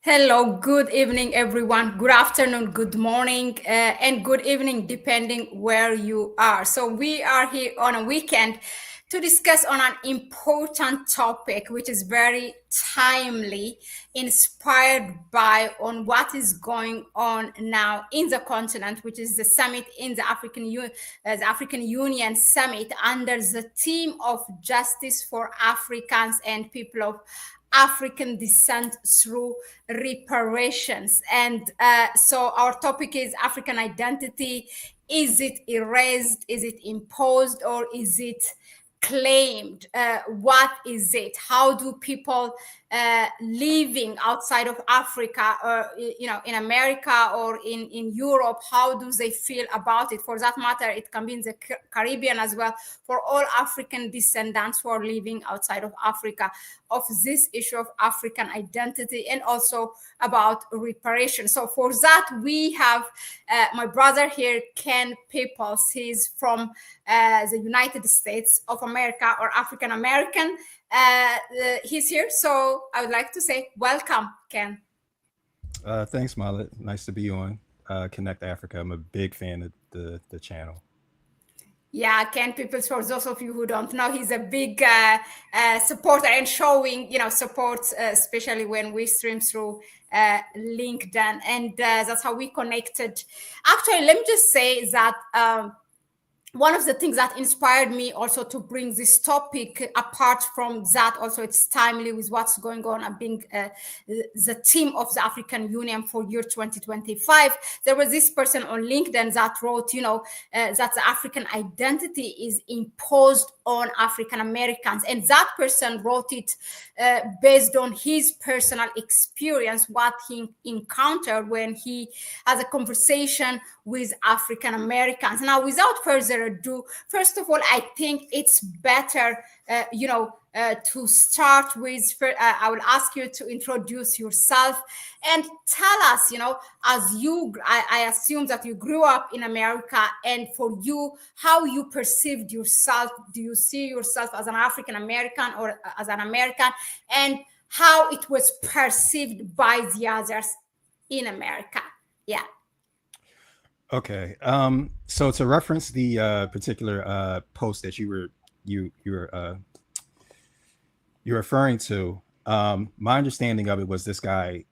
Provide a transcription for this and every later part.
Hello, good evening, everyone. Good afternoon, good morning, and good evening, depending where you are. So we are here on a weekend to discuss on an important topic, which is very timely, inspired by on what is going on now in the continent, which is the summit in the African Union summit under the theme of justice for Africans and people of African descent through reparations. And so our topic is African identity. Is it erased? Is it imposed? Or is it claimed? What is it? How do people living outside of Africa, or in America or in Europe, how do they feel about it? For that matter, it can be in the Caribbean as well. For all African descendants who are living outside of Africa, of this issue of African identity and also about reparation. So for that, we have my brother here, Ken Peoples. He's from the United States of America, or African American. He's here. So I would like to say welcome, Ken. Thanks, Mahlet. Nice to be on Connect Africa. I'm a big fan of the channel. Yeah, Ken Peoples, for those of you who don't know, he's a big supporter and showing, support, especially when we stream through LinkedIn. And that's how we connected. Actually, let me just say that one of the things that inspired me also to bring this topic, apart from that, also it's timely with what's going on and being the theme of the African Union for year 2025. There was this person on LinkedIn that wrote, that the African identity is imposed on African Americans. And that person wrote it based on his personal experience, what he encountered when he has a conversation with African Americans. Now, without further ado, first of all, I think it's better, to start with. I will ask you to introduce yourself and tell us, as I assume that you grew up in America, and for you, how you perceived yourself. Do you see yourself as an African American or as an American, and how it was perceived by the others in America? Yeah. Okay. So to reference the particular post that you're referring to, my understanding of it was this guy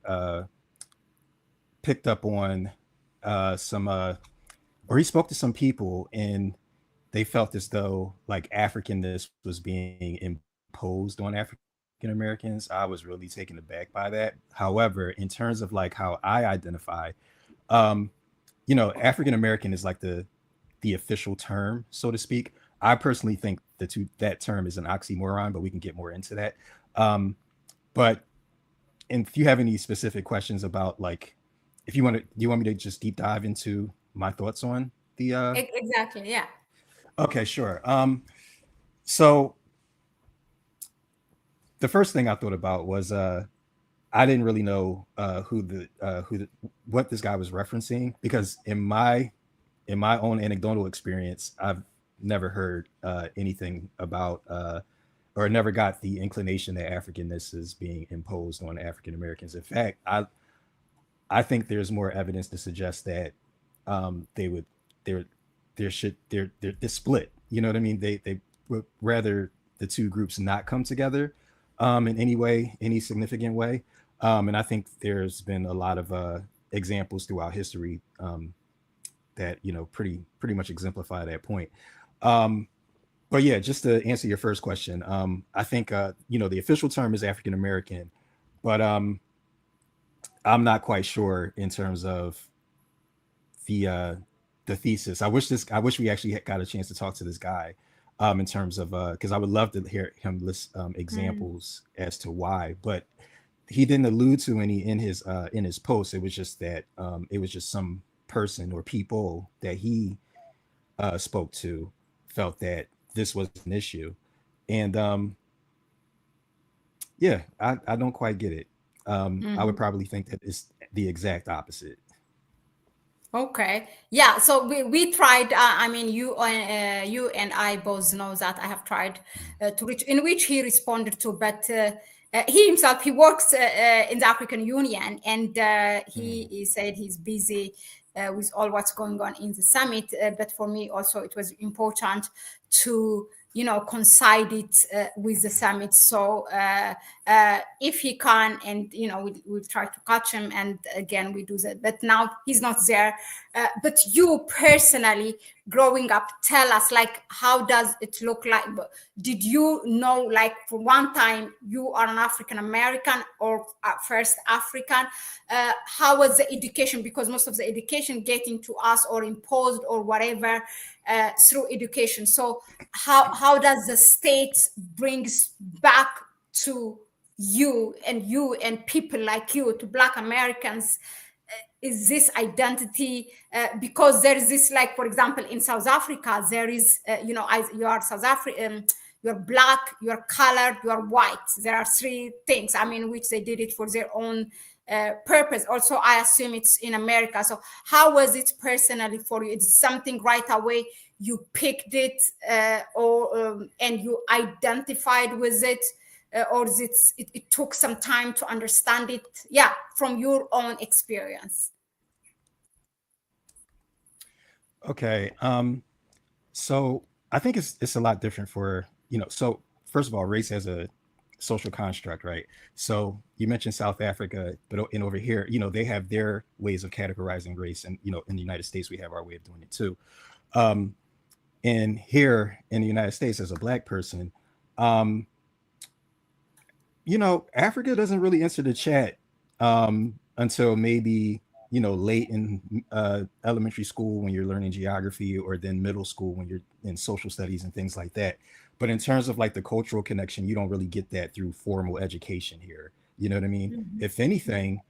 picked up on some or he spoke to some people, and they felt as though like Africanness was being imposed on African Americans. I was really taken aback by that. However, in terms of like how I identify, African American is like the official term, so to speak. I personally think that term is an oxymoron, but we can get more into that. But and if you have any specific questions about like, if you want to, do you want me to just deep dive into my thoughts on the? Exactly. Yeah. Okay, sure. So the first thing I thought about was I didn't really know what this guy was referencing, because in my own anecdotal experience, I've never heard anything about or never got the inclination that Africanness is being imposed on African Americans. In fact, I think there's more evidence to suggest that they would they're split. You know what I mean? They would rather the two groups not come together in any significant way. And I think there's been a lot of examples throughout history that pretty much exemplify that point. But yeah, just to answer your first question, I think the official term is African American, but I'm not quite sure in terms of the thesis. I wish we actually got a chance to talk to this guy in terms of because I would love to hear him list examples as to why, but he didn't allude to any in his post. It was just that it was just some person or people that he spoke to felt that this was an issue, and yeah, I don't quite get it. I would probably think that it's the exact opposite. Okay. Yeah. So we tried. I mean, you and I both know that I have tried to reach, in which he responded to, but he himself, he works in the African Union, and he said he's busy with all what's going on in the summit. But for me also, it was important to coincide it with the summit. So if he can, and we'll try to catch him, and again we do that. But now he's not there. But you personally, growing up, tell us, like, how does it look like? Did you know, like, for one time you are an African American, or first African? How was the education? Because most of the education getting to us or imposed or whatever through education. So how does the state brings back to you and people like you, to Black Americans, is this identity? Because there is this, like, for example, in South Africa, there is as you are South African, you're Black, you're colored, you're white. There are three things, I mean, which they did it for their own purpose. Also, I assume it's in America. So how was it personally for you? It's something right away you picked it, or and you identified with it, or is it took some time to understand it? Yeah, from your own experience. Okay. So I think it's a lot different for, so first of all, race as a social construct, right? So you mentioned South Africa, but and over here, they have their ways of categorizing race, and in the United States we have our way of doing it too. Um, and here in the United States, as a Black person, um, Africa doesn't really enter the chat until maybe, late in elementary school when you're learning geography, or then middle school when you're in social studies and things like that. But in terms of like the cultural connection, you don't really get that through formal education here. You know what I mean? Mhm. If anything,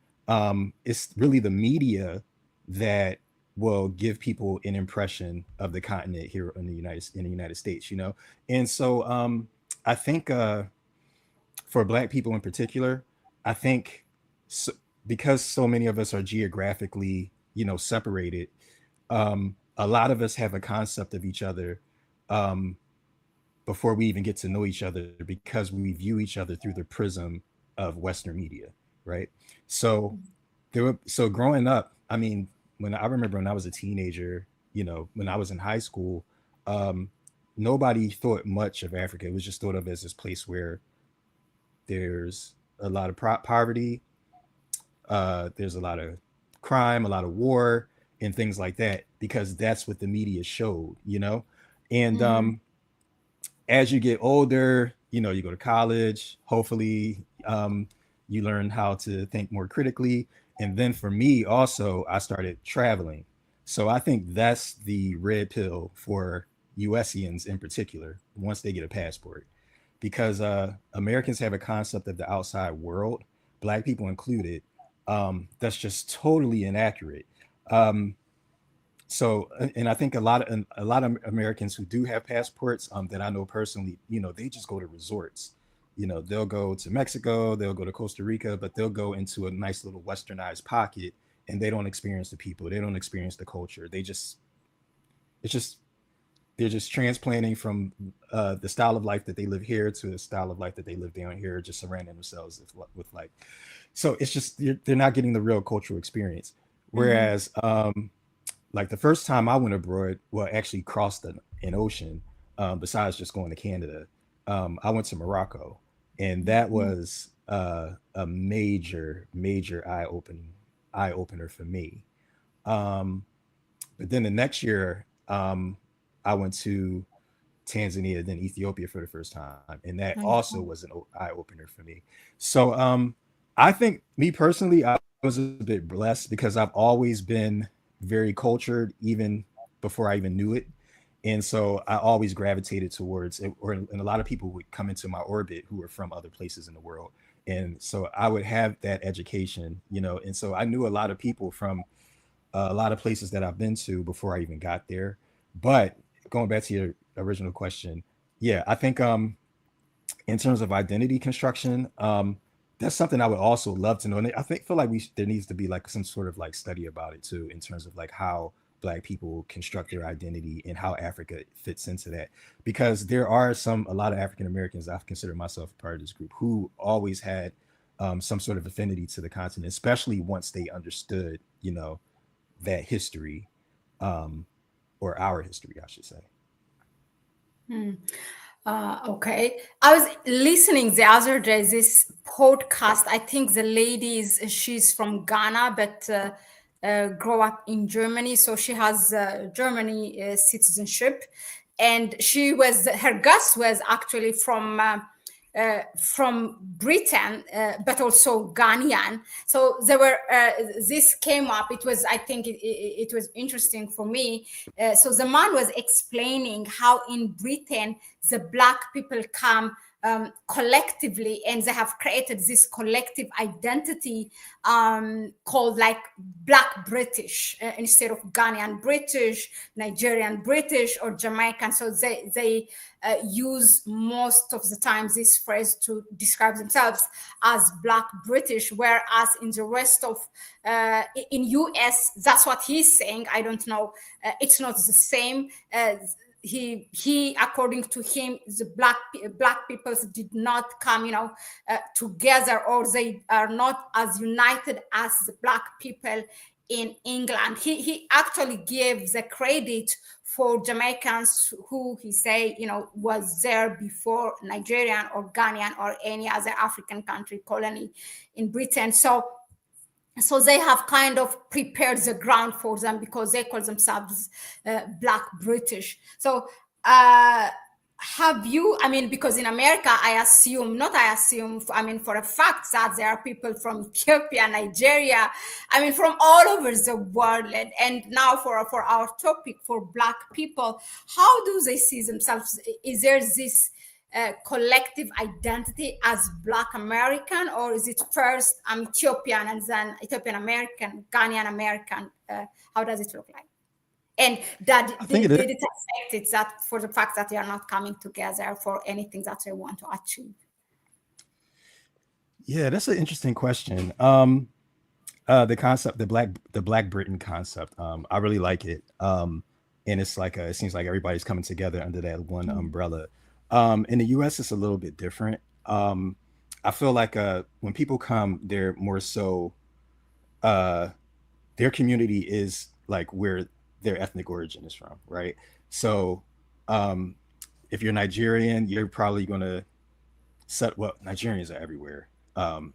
it's really the media that will give people an impression of the continent here in the United States. And so I think for Black people in particular, I think, so, because so many of us are geographically, separated, a lot of us have a concept of each other um, before we even get to know each other, because we view each other through the prism of Western media, right? So so growing up, I mean, when I remember when I was a teenager, when I was in high school, um, nobody thought much of Africa. It was just thought of as this place where there's a lot of poverty, there's a lot of crime, a lot of war, and things like that, because that's what the media showed. And Mhm. as you get older, you go to college, hopefully, you learn how to think more critically. And then for me, also, I started traveling. So I think that's the red pill for USians in particular, once they get a passport, because Americans have a concept of the outside world, Black people included, that's just totally inaccurate. Um, so, and I think a lot of Americans who do have passports, that I know personally, they just go to resorts. They'll go to Mexico, they'll go to Costa Rica, but they'll go into a nice little westernized pocket, and they don't experience the people, they don't experience the culture. It's just they're just transplanting from the style of life that they live here to the style of life that they live down here, just surrounding themselves with like. So it's just they're not getting the real cultural experience. Mhm. Whereas, like the first time I went abroad, well, actually crossed an ocean, besides just going to Canada, I went to Morocco, and that Mhm. was a major eye opener for me. Um, but then the next year, I went to Tanzania, then Ethiopia for the first time, and that also was an eye opener for me. So I think, me personally, I was a bit blessed because I've always been very cultured, even before I even knew it. And so I always gravitated towards it, and a lot of people would come into my orbit who were from other places in the world. And so I would have that education, and so I knew a lot of people from a lot of places that I've been to before I even got there. But going back to your original question, yeah, I think in terms of identity construction, that's something I would also love to know. And I think feel like there needs to be like some sort of like study about it too, in terms of like how Black people construct their identity and how Africa fits into that. Because there are a lot of African Americans, I've considered myself a part of this group, who always had some sort of affinity to the continent, especially once they understood, that history, um, or our history, I should say. Okay. I was listening the other day, this podcast. I think the lady she's from Ghana, but grew up in Germany. So she has Germany citizenship. And her guest was actually from Britain, but also Ghanaian. So this came up. It was, I think it was interesting for me. So the man was explaining how in Britain, the Black people come collectively, and they have created this collective identity called like Black British instead of Ghanaian British, Nigerian British, or Jamaican. So they use most of the time this phrase to describe themselves as Black British, whereas in the rest of in US, that's what he's saying. I don't know. It's not the same. He according to him, the black peoples did not come together, or they are not as united as the Black people in England. He actually gave the credit for Jamaicans who he say was there before Nigerian or Ghanaian or any other African country colony in Britain. So they have kind of prepared the ground for them because they call themselves Black British. So have you, I mean, because in America, I mean, for a fact that there are people from Ethiopia, Nigeria, I mean, from all over the world. And now for our topic, for Black people, how do they see themselves? Is there this collective identity as Black American, or is it first I'm Ethiopian and then Ethiopian American, Ghanaian American? How does it look like? And I think did it is. it affect it that for the fact that they are not coming together for anything that they want to achieve? Yeah, that's an interesting question. The concept, the Black Britain concept, I really like it. And it's like it seems like everybody's coming together under that one umbrella. In the U.S., it's a little bit different. I feel like when people come, they're more so uh, their community is like where their ethnic origin is from, right? So um, if you're Nigerian, you're probably going to well, Nigerians are everywhere.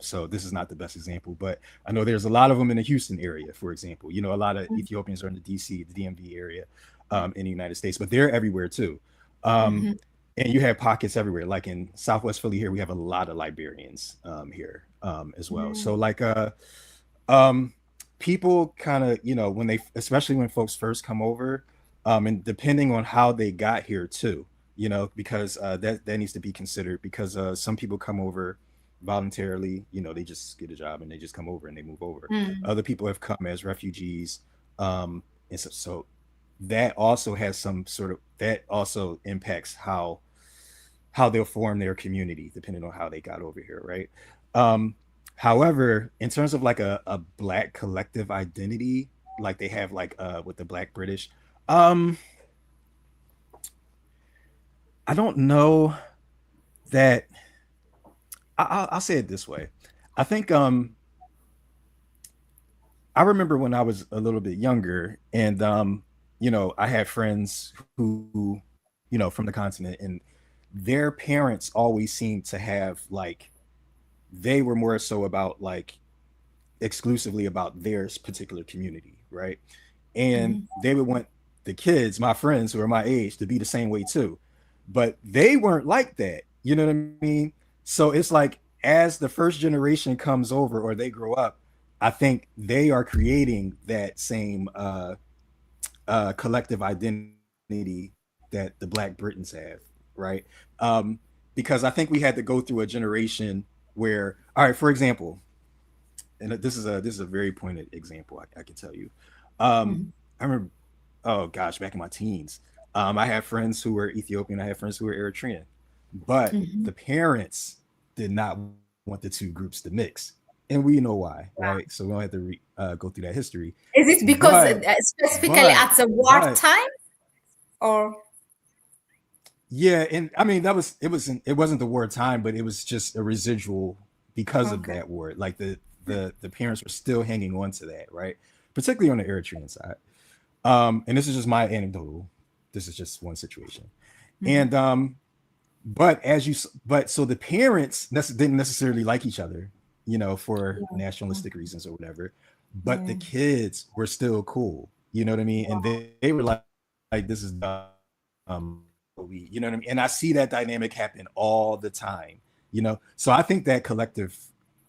So this is not the best example, but I know there's a lot of them in the Houston area, for example. A lot of Ethiopians are in the DC, the DMV area, in the United States, but they're everywhere too. Um, Mm-hmm. and you have pockets everywhere. Like in Southwest Philly here, we have a lot of Liberians here as well. So like um, people kind of, when especially when folks first come over, and depending on how they got here too, because that needs to be considered, because some people come over voluntarily, they just get a job and they just come over and they move over. Other people have come as refugees, and so that also has that also impacts how they'll form their community depending on how they got over here, right? Um, However, in terms of like a Black collective identity, like they have like with the Black British, um, I don't know that I'll say it this way. I think I remember when I was a little bit younger, and I had friends who, from the continent, and their parents always seemed to have like they were more so about like exclusively about their particular community, right? And they would want the kids, my friends who are my age, to be the same way too. But they weren't like that. You know what I mean? So it's like as the first generation comes over or they grow up, I think they are creating that same collective identity that the Black Britons have, right? Because I think we had to go through a generation where, all right, for example, and this is a very pointed example I can tell you. I remember, oh gosh, back in my teens, I had friends who were Ethiopian, I had friends who were Eritrean, but the parents did not want the two groups to mix. and we know why, right? So we don't have to go through that history. Is it because But specifically but at the but wartime, or yeah, and I mean it wasn't the wartime, but it was just a residual because of okay? that war. Like the parents were still hanging on to that, right? Particularly on the Eritrean side. And this is just my anecdotal. This is just one situation. Mhm. And but as you but so the parents didn't necessarily like each other, you know, for Yeah. nationalistic reasons or whatever. But the Yeah. kids were still cool, you know what I mean? And they were like, this is dumb. You know what I mean? And I see that dynamic happen all the time, you know. So I think that collective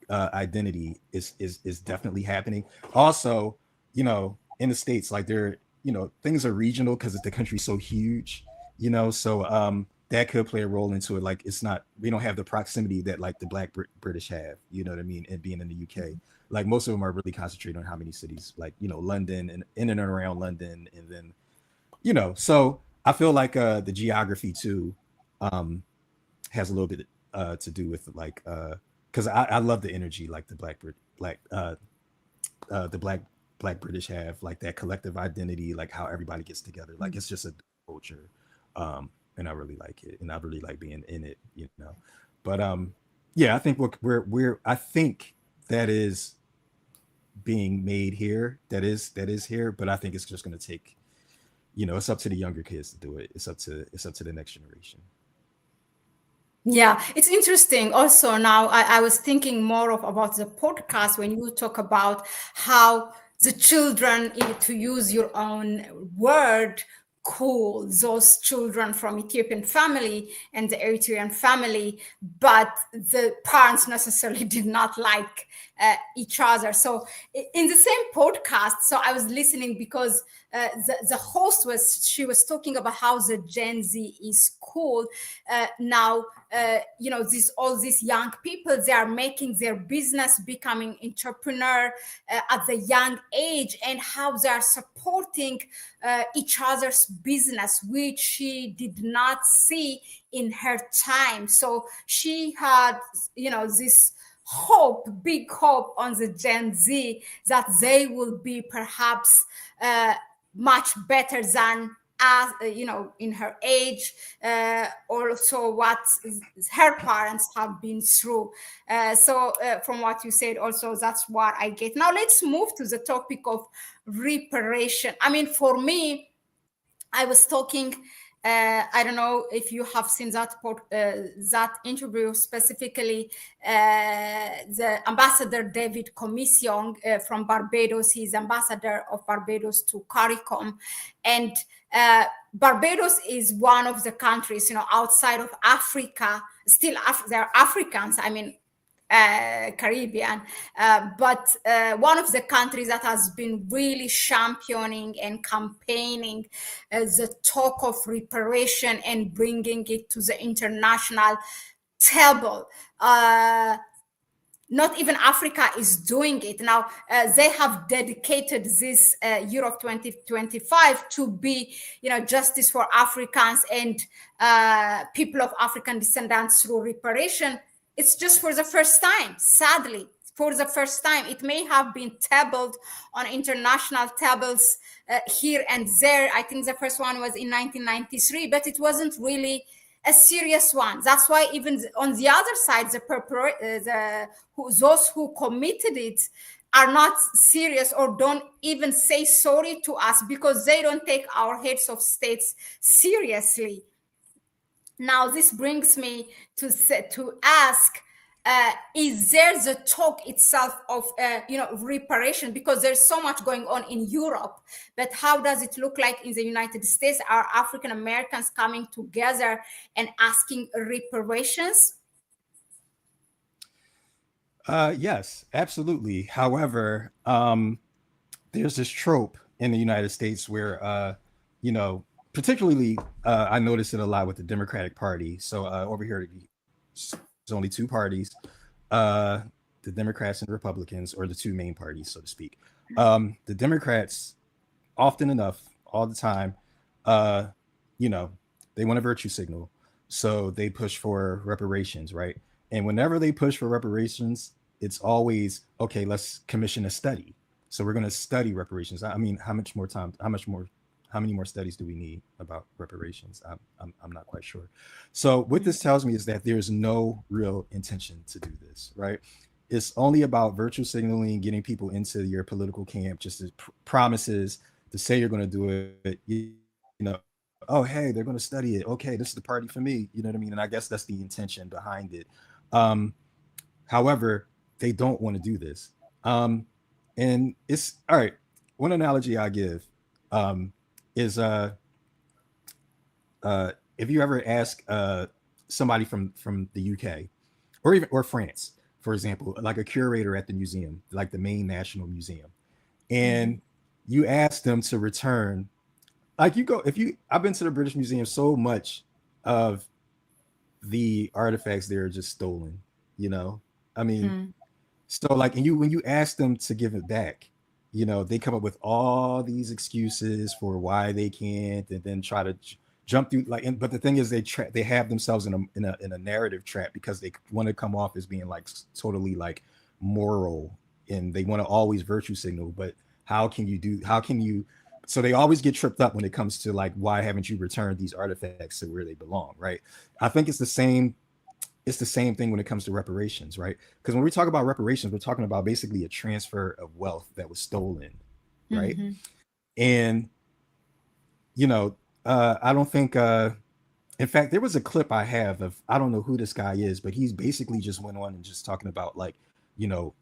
identity is definitely happening. Also, you know, in the states, like they're, you know, things are regional because the country's so huge, you know. So that could play a role into it. Like it's not, we don't have the proximity that like the Black British have, you know what I mean, and being in the UK. Like most of them are really concentrated on how many cities, like, you know, London and in and around London, and then, you know, so I feel like the geography too um has a little bit to do with like because I love the energy like the the black British have, like that collective identity, like how everybody gets together. Like it's just a culture. And I really like it, and I really like being in it, you know. But yeah, I think we're I think that is being made here. That is here, but I think it's just gonna take, you know, it's up to the younger kids to do it. It's up to the next generation. Yeah, it's interesting. Also, now I was thinking more of about the podcast when you talk about how the children, to use your own word, cool those children from Ethiopian family and the Eritrean family, but the parents necessarily did not like each other. So in the same podcast, so I was listening because the host she was talking about how the Gen Z is cool now. You know, all these young people, they are making their business, becoming entrepreneur at the young age, and how they are supporting each other's business, which she did not see in her time. So she had, you know, this hope, big hope on the Gen Z that they will be perhaps much better than, as you know, in her age, also what her parents have been through. From what you said, also that's what I get. Now let's move to the topic of reparation. I mean, for me, I was talking. I don't know if you have seen that interview specifically. The ambassador David Commission from Barbados. He's ambassador of Barbados to CARICOM, and Barbados is one of the countries, you know, outside of Africa. Still, they're Africans. I mean, Caribbean, but one of the countries that has been really championing and campaigning the talk of reparation and bringing it to the international table. Not even Africa is doing it now. They have dedicated this year of 2025 to be, you know, justice for Africans and people of African descendants through reparation. It's just for the first time, sadly, for the first time. It may have been tabled on international tables here and there. I think the first one was in 1993, but it wasn't really a serious one. That's why even on the other side, those who committed it are not serious or don't even say sorry to us because they don't take our heads of states seriously. Now, this brings me to ask: is there the talk itself of reparation? Because there's so much going on in Europe, but how does it look like in the United States? Are African Americans coming together and asking reparations? Yes, absolutely. However, there's this trope in the United States where, you know, particularly I noticed it a lot with the Democratic Party. So over here, there's only two parties, uh, the Democrats and the Republicans, or the two main parties, so to speak. The Democrats, often enough, all the time, uh, you know, they want a virtue signal. So they push for reparations, right? And whenever they push for reparations, it's always okay. Let's commission a study. So we're going to study reparations. I mean, how much more time? How many more studies do we need about reparations? I'm not quite sure. So what this tells me is that there's no real intention to do this, right? It's only about virtue signaling, getting people into your political camp, just as promises to say you're going to do it. Oh, hey, they're going to study it. Okay, this is the party for me. You know what I mean? And I guess that's the intention behind it. Um, However, they don't want to do this. Um, and it's all right. One analogy I give is if you ever ask somebody from the UK or France, for example, like a curator at the museum, like the main national museum, and you ask them to return, like you go, if you, I've been to the British Museum, so much of the artifacts there are just stolen, you know? I mean, so like, and you, when you ask them to give it back, they come up with all these excuses for why they can't, and then try to jump through like, but the thing is they have themselves in a narrative trap because they want to come off as being like totally like moral, and they want to always virtue signal. But how can you, so they always get tripped up when it comes to like, why haven't you returned these artifacts to where they belong, right? I think it's the same thing when it comes to reparations, right? Because when we talk about reparations, we're talking about basically a transfer of wealth that was stolen, right? And you know, I don't think. In fact, there was a clip I have of, I don't know who this guy is, but he's basically just went on and just talking about like, you know,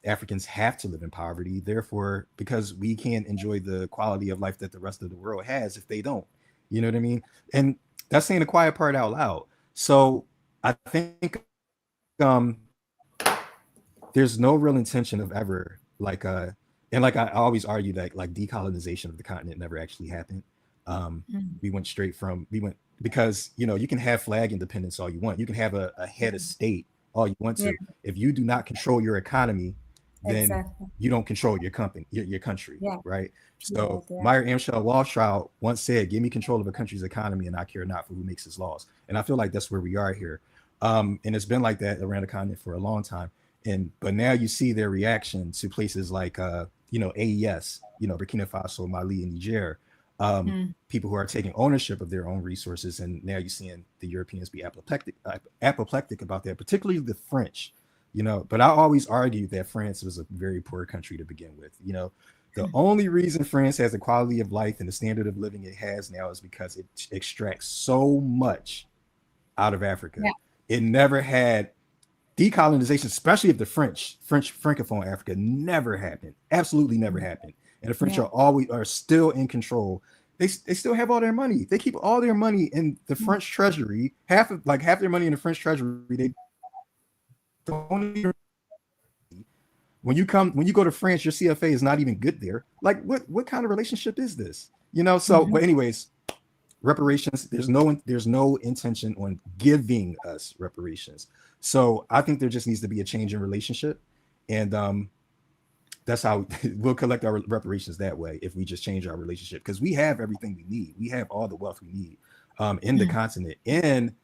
Africans have to live in poverty, therefore, because we can't enjoy the quality of life that the rest of the world has if they don't. You know what I mean? And that's saying the quiet part out loud. So I think there's no real intention of ever like and like I always argue that like decolonization of the continent never actually happened. We went straight from we went because you can have flag independence all you want. You can have a head of state all you want Yeah, to. If you do not control your economy, then exactly. you don't control your company, your country, Yeah, right? yeah, So yeah. Meyer Amschel Walstroud once said, "Give me control of a country's economy, and I care not for who makes its laws." And I feel like that's where we are here. And it's been like that around the continent for a long time. And but now you see their reaction to places like AES, Burkina Faso, Mali, and Niger, people who are taking ownership of their own resources. And now you're seeing the Europeans be apoplectic about that, particularly the French. But I always argued that France was a very poor country to begin with. The only reason France has the quality of life and the standard of living it has now is because it extracts so much out of Africa. Yeah. It never had decolonization, especially of the French Francophone Africa, never happened. Absolutely never happened. And the French Yeah. are still in control. They still have all their money. They keep all their money in the French treasury. Half their money in the French treasury. They don't even, when you go to France, your CFA is not even good there. Like what kind of relationship is this? So but anyways, reparations, there's no intention on giving us reparations. So I think there just needs to be a change in relationship, and that's how we'll collect our reparations that way, if we just change our relationship, because we have everything we need. We have all the wealth we need in the continent. And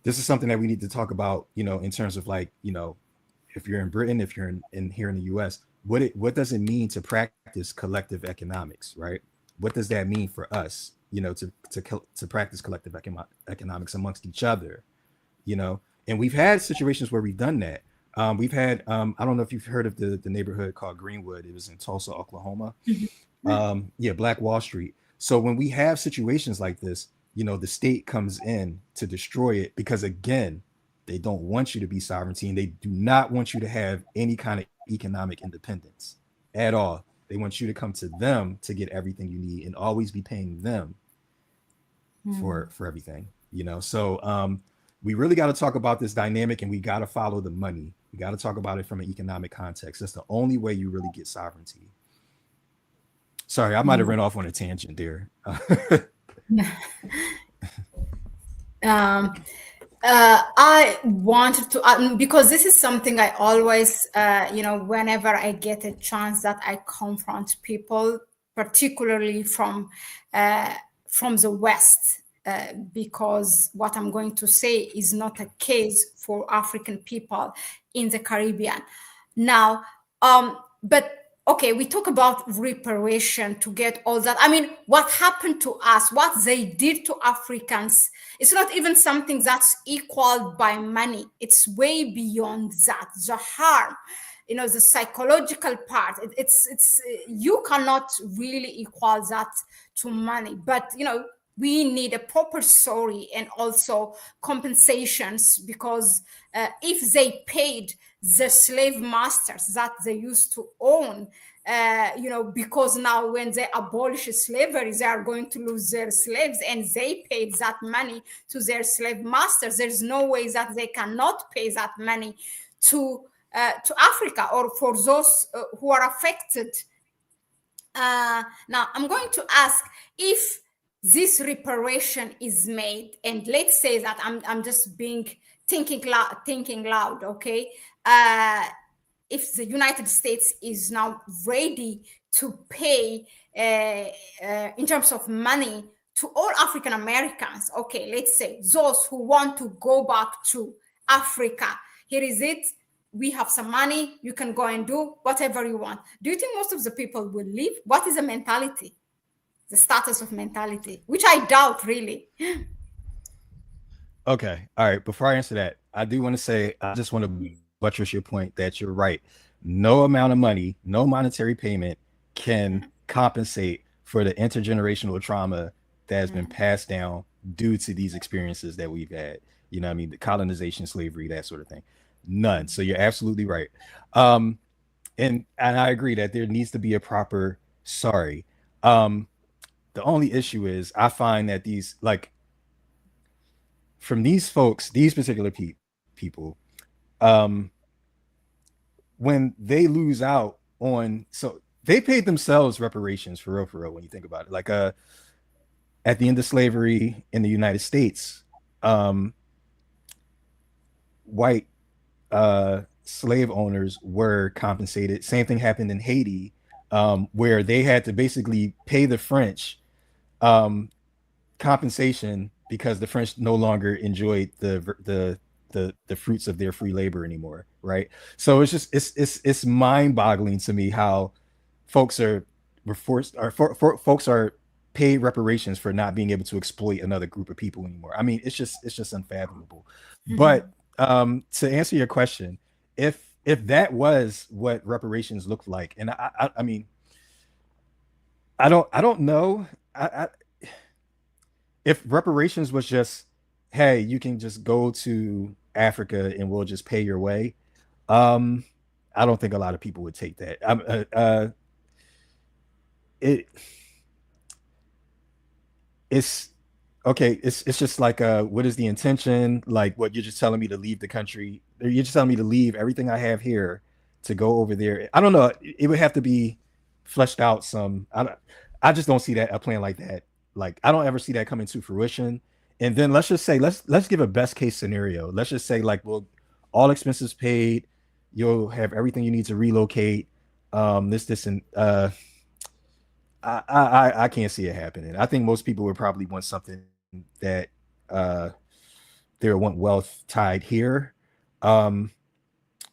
this is something that we need to talk about, in terms of like, if you're in Britain, if you're in here in the US, what does it mean to practice collective economics, right? What does that mean for us, to practice collective economics amongst each other, and we've had situations where we've done that. We've had, I don't know if you've heard of the neighborhood called Greenwood. It was in Tulsa, Oklahoma. Yeah, Black Wall Street. So when we have situations like this, the state comes in to destroy it because, again, they don't want you to be sovereignty, and they do not want you to have any kind of economic independence at all. They want you to come to them to get everything you need and always be paying them for everything. So we really got to talk about this dynamic, and we got to follow the money. We got to talk about it from an economic context. That's the only way you really get sovereignty. Sorry, I might have run off on a tangent there. Um, I wanted to, because this is something I always, whenever I get a chance that I confront people, particularly from the West, because what I'm going to say is not a case for African people. in the Caribbean. Now, but okay, we talk about reparation to get all that. I mean, what happened to us, what they did to Africans, it's not even something that's equaled by money. It's way beyond that. The harm, the psychological part, it's you cannot really equal that to money. But we need a proper story and also compensations, because if they paid the slave masters that they used to own, because now when they abolish slavery, they are going to lose their slaves, and they paid that money to their slave masters. There's no way that they cannot pay that money to Africa, or for those who are affected. Now, I'm going to ask, if this reparation is made, and let's say that I'm just being thinking loud, okay? If the United States is now ready to pay in terms of money to all African Americans, okay, let's say those who want to go back to Africa, here is it. We have some money, you can go and do whatever you want. Do you think most of the people will leave? What is the mentality, the status of mentality, which I doubt really? Okay. All right. Before I answer that, I do want to say, I just want to buttress your point that you're right. No amount of money, no monetary payment can compensate for the intergenerational trauma that has been passed down due to these experiences that we've had. You know what I mean? The colonization, slavery, that sort of thing. None. So you're absolutely right. Um, and I agree that there needs to be a proper sorry. Um, the only issue is I find that these, like, from these folks, these particular people, um, when they lose out on, so they paid themselves reparations for real when you think about it. Like, at the end of slavery in the United States, um, white slave owners were compensated. Same thing happened in Haiti, where they had to basically pay the French um, compensation because the French no longer enjoyed the fruits of their free labor anymore, right? So it's just it's mind boggling to me how folks are were forced or folks are paid reparations for not being able to exploit another group of people anymore. I mean, it's just unfathomable. But to answer your question, if that was what reparations looked like, and I mean, I don't know. I if reparations was just, hey, you can just go to Africa and we'll just pay your way, um, I don't think a lot of people would take that. It it's okay. It's just like, what is the intention? Like, what, you're just telling me to leave the country? You're just telling me to leave everything I have here to go over there. I don't know. It would have to be fleshed out some. I just don't see that a plan like that. Like, I don't ever see that coming to fruition. And then let's just say, let's give a best case scenario. Let's just say, like, well, all expenses paid, you'll have everything you need to relocate. This and I can't see it happening. I think most people would probably want something that uh they would want wealth tied here, um,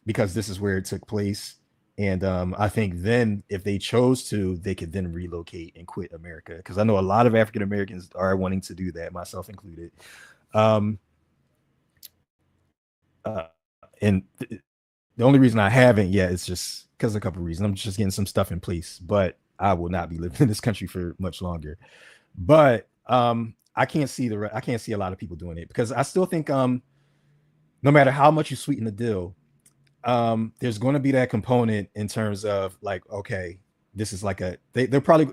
because this is where it took place. And I think then if they chose to, they could then relocate and quit America. Because I know a lot of African Americans are wanting to do that, myself included. Um, and the only reason I haven't yet is just because of a couple of reasons. I'm just getting some stuff in place, but I will not be living in this country for much longer. But I can't see a lot of people doing it, because I still think, no matter how much you sweeten the deal, there's going to be that component in terms of, like, okay, this is like they're probably,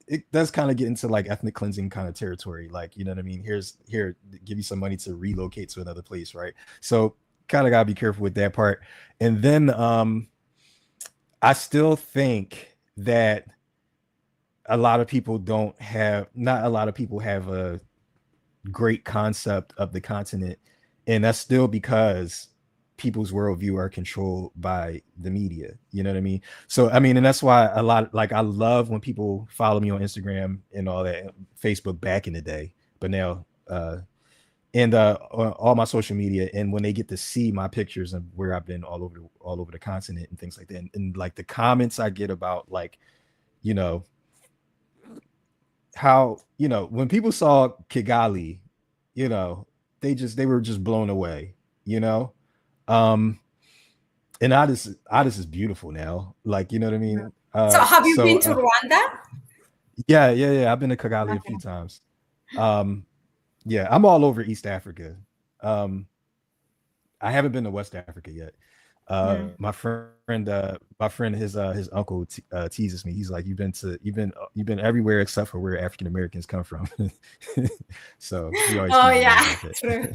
it does kind of get into like ethnic cleansing kind of territory, like, you know what I mean, here, give you some money to relocate to another place, right? So kind of got to be careful with that part. And then I still think that a lot of people don't have not a lot of people have a great concept of the continent, and that's still because people's worldview are controlled by the media. You know what I mean? So I mean, and that's why a lot, like, I love when people follow me on Instagram and all that, Facebook back in the day, but now and on all my social media, and when they get to see my pictures and where I've been all over the continent and things like that, and like the comments I get about like, you know, how, you know, when people saw Kigali, you know, they were just blown away, you know. Um and Addis is beautiful now. Like, you know what I mean? So have you So been to Rwanda? yeah, I've been to Kigali a few times. Um yeah, I'm all over East Africa. Um I haven't been to West Africa yet. Mm. My friend, his uncle teases me. He's like, you've been everywhere except for where African Americans come from. So he always Oh teases me yeah, about true.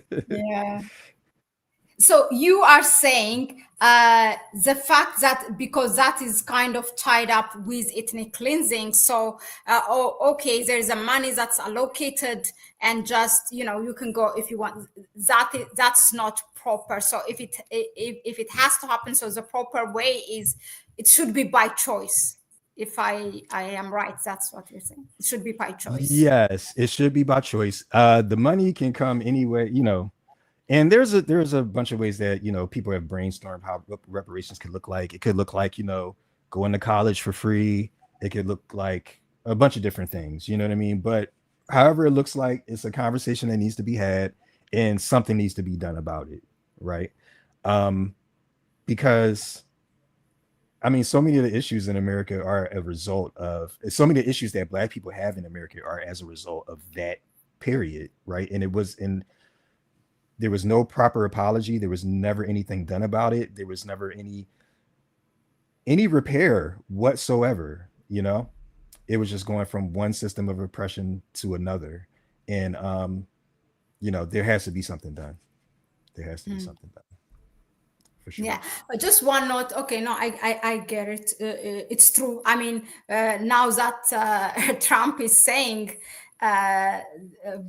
that. Yeah. So you are saying the fact that because that is kind of tied up with ethnic cleansing. So, okay, there's a money that's allocated, and just you can go if you want. That's not proper. So if it has to happen, so the proper way is it should be by choice. If I am right, that's what you're saying. It should be by choice. Yes, it should be by choice. The money can come anywhere, you know. And there's a bunch of ways that, you know, people have brainstormed how reparations could look like. It could look like, you know, going to college for free. It could look like a bunch of different things. You know what I mean? But however it looks like, it's a conversation that needs to be had, and something needs to be done about it, right? Um, because I mean, so many of the issues in America are a result of so many of the issues that Black people have in America are as a result of that period, right? And there was no proper apology. There was never anything done about it. There was never any repair whatsoever. You know, it was just going from one system of oppression to another, and you know, there has to be something done. There has to be something done for sure. Yeah, but just one note. Okay, no, I get it. It's true. I mean, now that Trump is saying,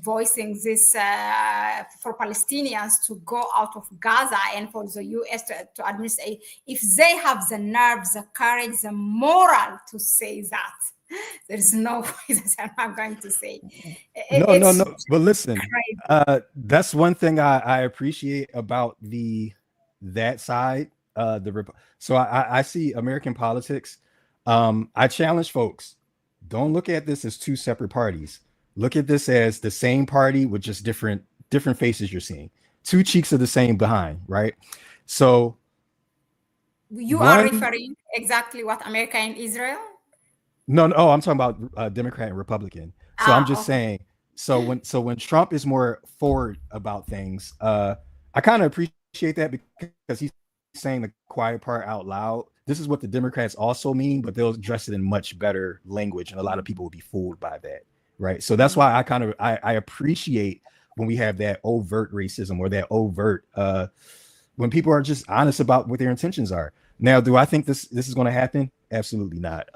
voicing this for Palestinians to go out of Gaza and for the U.S. to administer, if they have the nerve, the courage, the moral to say that, there is no way that I'm not going to say. No. It's But listen, crazy. that's one thing I appreciate about that side. So I see American politics. I challenge folks: don't look at this as two separate parties. Look at this as the same party with just different faces you're seeing. Two cheeks of the same behind, right? So You are one, referring exactly what America and Israel? no, no, oh, I'm talking about Democrat and Republican. So I'm Ah, just okay. saying. So when Trump is more forward about things, I kind of appreciate that because he's saying the quiet part out loud. This is what the Democrats also mean, but they'll address it in much better language, and a lot of people will be fooled by that, right? So that's why I appreciate when we have that overt racism or that overt when people are just honest about what their intentions are. Now, do I think this is going to happen? Absolutely not.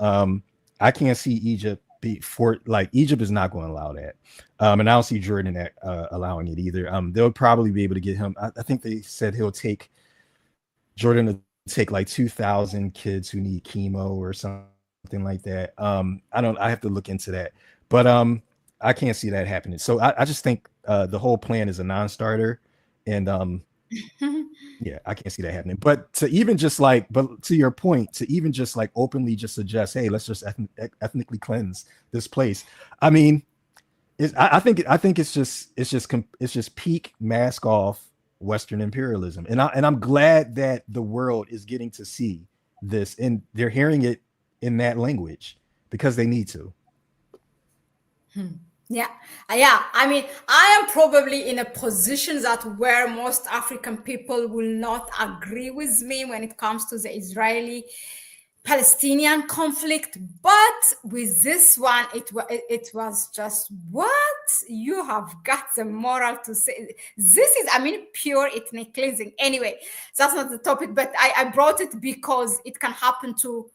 I can't see Egypt be for like Egypt is not going to allow that, and I don't see Jordan allowing it either. They'll probably be able to get him. I think they said he'll take Jordan to take like 2,000 kids who need chemo or something like that. I have to look into that, but I can't see that happening. So I just think the whole plan is a non-starter, and yeah, I can't see that happening. But but to your point, to even just like openly just suggest, hey, let's just ethnically cleanse this place. I mean, I think it's just peak mask off Western imperialism, and I'm glad that the world is getting to see this, and they're hearing it in that language because they need to. Yeah, yeah. I mean, I am probably in a position that where most African people will not agree with me when it comes to the Israeli Palestinian conflict. But with this one, it was just what you have got the moral to say. This is, I mean, pure ethnic cleansing. Anyway, that's not the topic, but I brought it because it can happen to,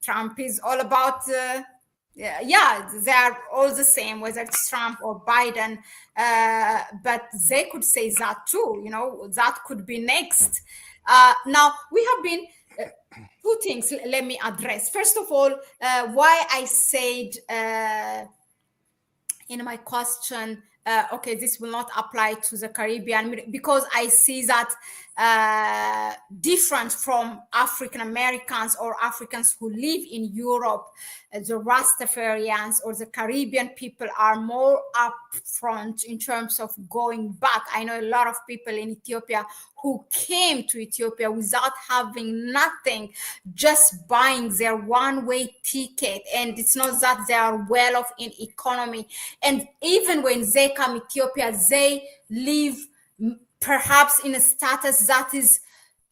Trump is all about. Yeah, they are all the same, whether it's Trump or Biden. But they could say that too. That could be next. Now we have been two things. Let me address. First of all, why I said in my question okay, this will not apply to the Caribbean, because I see that different from African Americans or Africans who live in Europe. The Rastafarians or the Caribbean people are more upfront in terms of going back. I know a lot of people in Ethiopia who came to Ethiopia without having nothing, just buying their one-way ticket. And it's not that they are well off in economy. And even when they come Ethiopia, they live perhaps in a status that is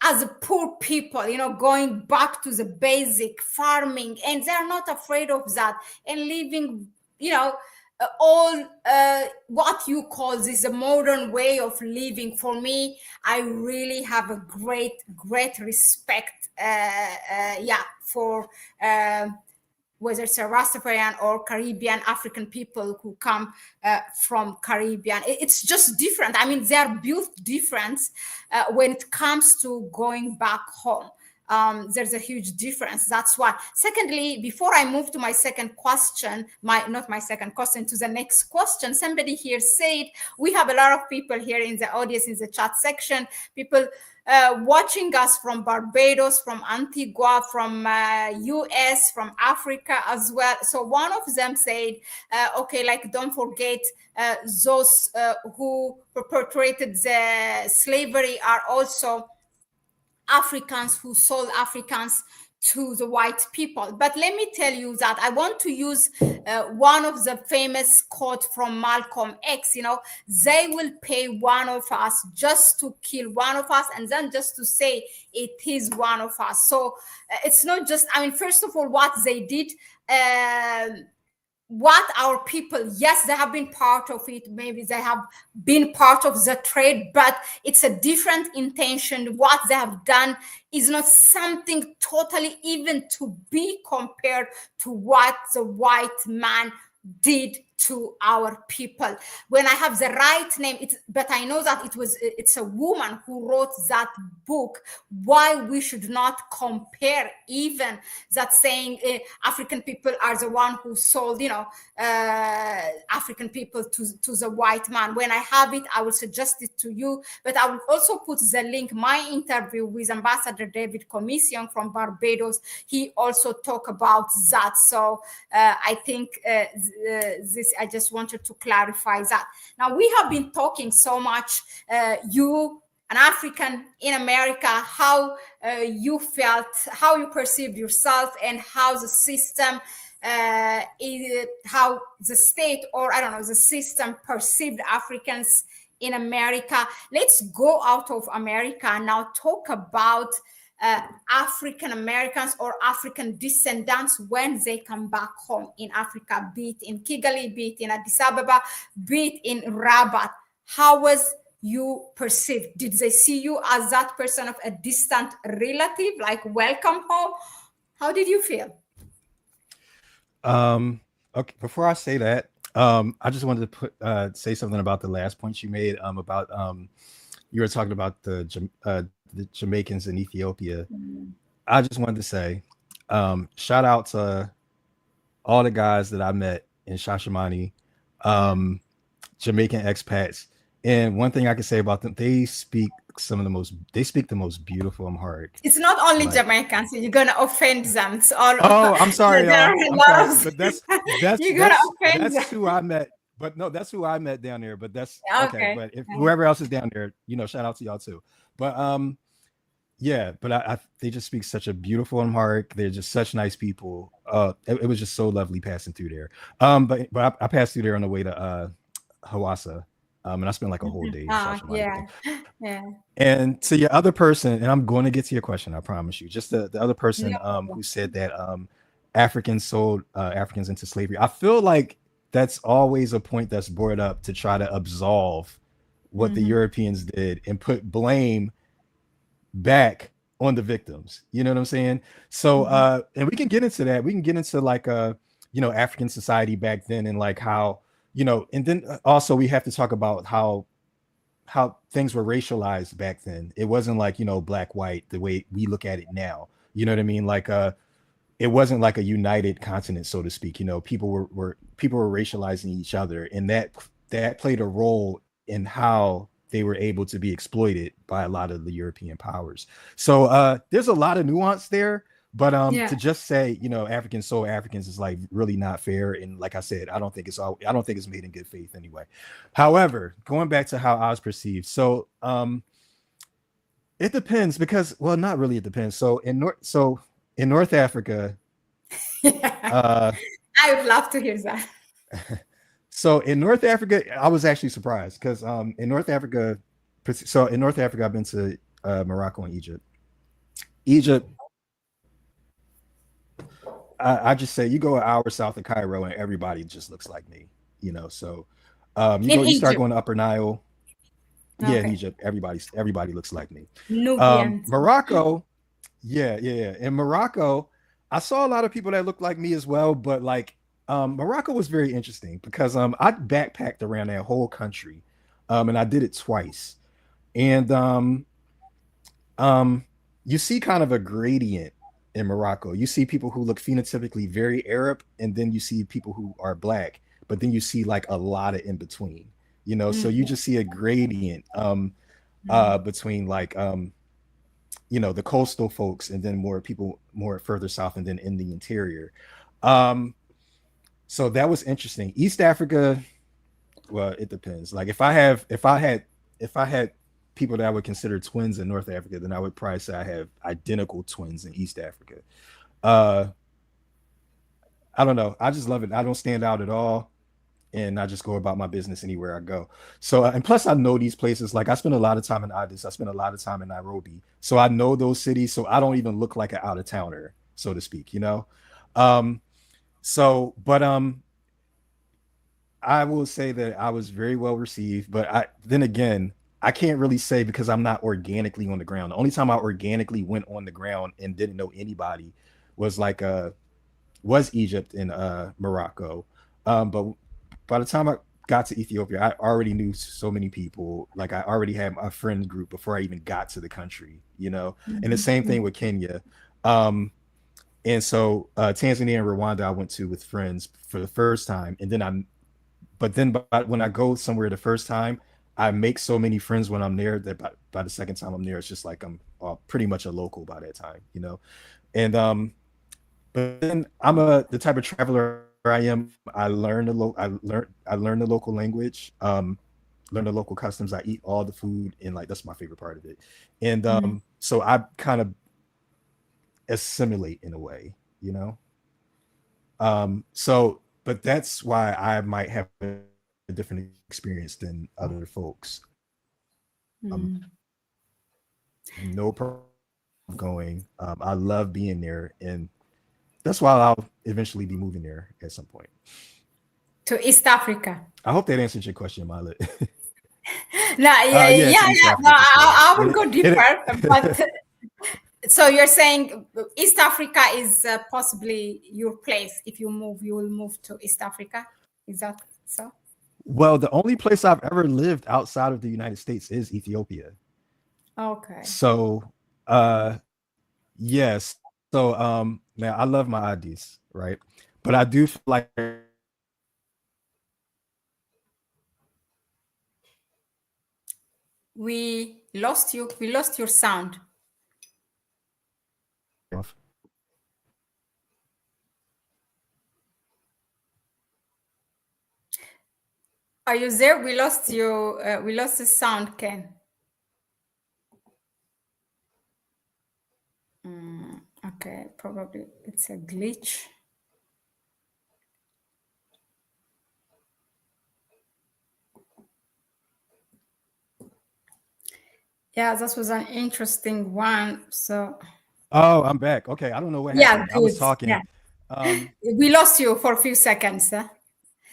as a poor people, going back to the basic farming, and they're not afraid of that, and living, all what you call this a modern way of living. For me, I really have a great respect, for whether it's a Rastafarian or Caribbean African people who come from Caribbean. It's just different. I mean, they are built different when it comes to going back home. There's a huge difference. That's why. Secondly, before I move to my second question, not my second question, to the next question, somebody here said, we have a lot of people here in the audience, in the chat section, people watching us from Barbados, from Antigua, from US, from Africa as well. So one of them said, okay, like, don't forget those who perpetrated the slavery are also Africans who sold Africans to the white people. But let me tell you that I want to use one of the famous quote from Malcolm X. They will pay one of us just to kill one of us, and then just to say it is one of us. So it's not just, I mean, first of all, what they did, what our people, yes, they have been part of it, maybe they have been part of the trade, but it's a different intention. What they have done is not something totally even to be compared to what the white man did to our people. When I have the right name, but I know that it's a woman who wrote that book, why we should not compare even that, saying African people are the one who sold, African people to the white man. When I have it, I will suggest it to you, but I will also put the link, my interview with Ambassador David Commission from Barbados. He also talked about that. So I think I just wanted to clarify that. Now, we have been talking so much, you, an African in America, how you felt, how you perceived yourself, and how the system, how the state, or I don't know, the system perceived Africans in America. Let's go out of America and now talk about African Americans or African descendants when they come back home in Africa, be it in Kigali, be it in Addis Ababa, be it in Rabat. How was you perceived? Did they see you as that person of a distant relative, like welcome home? How did you feel? Okay, before I say that, I just wanted to say something about the last point you made, about you were talking about the Jamaicans in Ethiopia. I just wanted to say, shout out to all the guys that I met in Shashamani, Jamaican expats. And one thing I can say about them, they speak the most beautiful Amharic. It's not only Jamaicans, so you're gonna offend them. So I'm sorry, y'all. I'm sorry, but that's who I met. But no, that's who I met down there. But that's okay. But if whoever else is down there, shout out to y'all too. But yeah, but they just speak such a beautiful Amharic. They're just such nice people. It was just so lovely passing through there. But I passed through there on the way to Hawassa. And I spent like a whole day. Yeah. And to your other person, and I'm going to get to your question, I promise you. Just the other person who said that Africans sold Africans into slavery. I feel like that's always a point that's brought up to try to absolve what the Europeans did and put blame back on the victims. You know what I'm saying? So and we can get into that. We can get into like African society back then, and like how, and then also we have to talk about how things were racialized back then. It wasn't like, black, white, the way we look at it now. You know what I mean? Like it wasn't like a united continent, so to speak. People were racializing each other, and that that played a role in how they were able to be exploited by a lot of the European powers. So there's a lot of nuance there. But Yeah. to just say, Africans so Africans is like really not fair. And like I said, I don't think it's made in good faith anyway. However, going back to how I was perceived, so it depends because, well, not really. It depends. In North Africa, Yeah. uh, I would love to hear that. so in North Africa, I was actually surprised because in North Africa, in North Africa, I've been to Morocco and Egypt. Egypt, I just say you go an hour south of Cairo and everybody just looks like me, So In you start Egypt. going to Upper Nile, yeah, in Okay. Egypt, everybody looks like me. Nubians. Morocco, yeah, yeah, yeah. In Morocco, I saw a lot of people that looked like me as well, but like Morocco was very interesting because I backpacked around that whole country, and I did it twice, and um, you see kind of a gradient in Morocco. You see people who look phenotypically very Arab, and then you see people who are black, but then you see like a lot of in between. So you Mm, just see a gradient mm, between like the coastal folks and then more people more further south and then in the interior. Um, so that was interesting. East Africa, well, it depends. Like if I had people that I would consider twins in North Africa, then I would probably say I have identical twins in East Africa. Uh, I don't know. I just love it. I don't stand out at all. And I just go about my business anywhere I go. So, and plus, I know these places. Like, I spend a lot of time in Addis. I spend a lot of time in Nairobi. So, I know those cities. So, I don't even look like an out of towner, so to speak. Um, but I will say that I was very well received. But then again, I can't really say because I'm not organically on the ground. The only time I organically went on the ground and didn't know anybody was like was Egypt and Morocco. But by the time I got to Ethiopia, I already knew so many people. Like I already had a friend group before I even got to the country. And the mhm, same thing mm, with Kenya. Um, and so Tanzania and Rwanda, I went to with friends for the first time, and then but then when I go somewhere the first time, I make so many friends when I'm there that by the second time I'm there, it's just like I'm pretty much a local by that time. And but then the type of traveler I am. I learn the local language, learn the local customs. I eat all the food, and like that's my favorite part of it. And mm. so I kind of assimilate in a way. But that's why I might have a different experience than other folks. Mm. No problem going. I love being there, and that's why I'll eventually be moving there at some point. To East Africa. I hope that answered your question, Milet. No, yeah, Yeah, yeah, to East yeah. No, Africa for sure. I will go deeper. But so you're saying East Africa is possibly your place. If you move, you will move to East Africa. Is that so? Well, the only place I've ever lived outside of the United States is Ethiopia. Okay. So, yes. So, now I love my IDs, right? But I do feel like We lost you. We lost your sound. Are you there? We lost you. We lost the sound, Ken. Okay, probably it's a glitch. Yeah, that was an interesting one. So Oh, I'm back. Okay, I don't know what yeah, happened. I was good. Yeah, talking. Um, we lost you for a few seconds. Huh?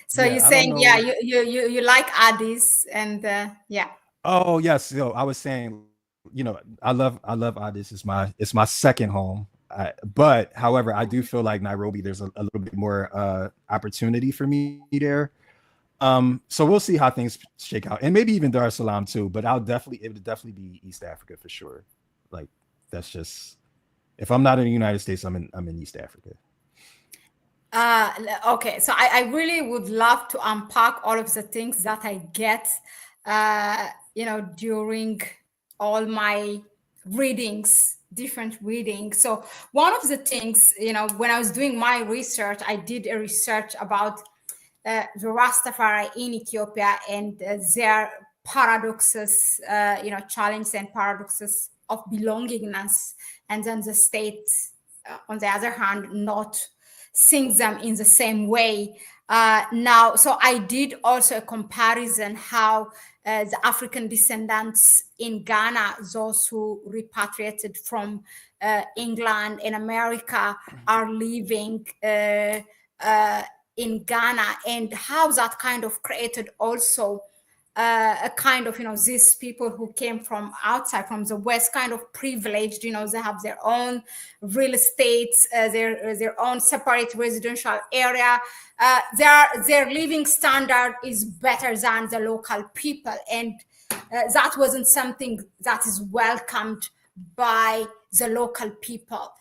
So yeah, you're I don't saying, yeah, know. you like Addis and yeah. Oh, yes. So I was saying, I love Addis. It's my second home. But however, I do feel like Nairobi, there's a little bit more opportunity for me there. So we'll see how things shake out, and maybe even Dar es Salaam too. But it would definitely be East Africa for sure. Like that's just if I'm not in the United States, I'm in East Africa. Uh, okay, so I really would love to unpack all of the things that I get, during all my readings, different readings. So one of the things, when I was doing my research, I did a research about the Rastafari in Ethiopia and their paradoxes, challenges and paradoxes of belongingness, and then the state, on the other hand, not seeing them in the same way. Now, so I did also a comparison how the African descendants in Ghana, those who repatriated from England and America, are living uh, in Ghana, and how that kind of created also a kind of, these people who came from outside, from the West, kind of privileged, they have their own real estates, their own separate residential area. Their living standard is better than the local people, and that wasn't something that is welcomed by the local people.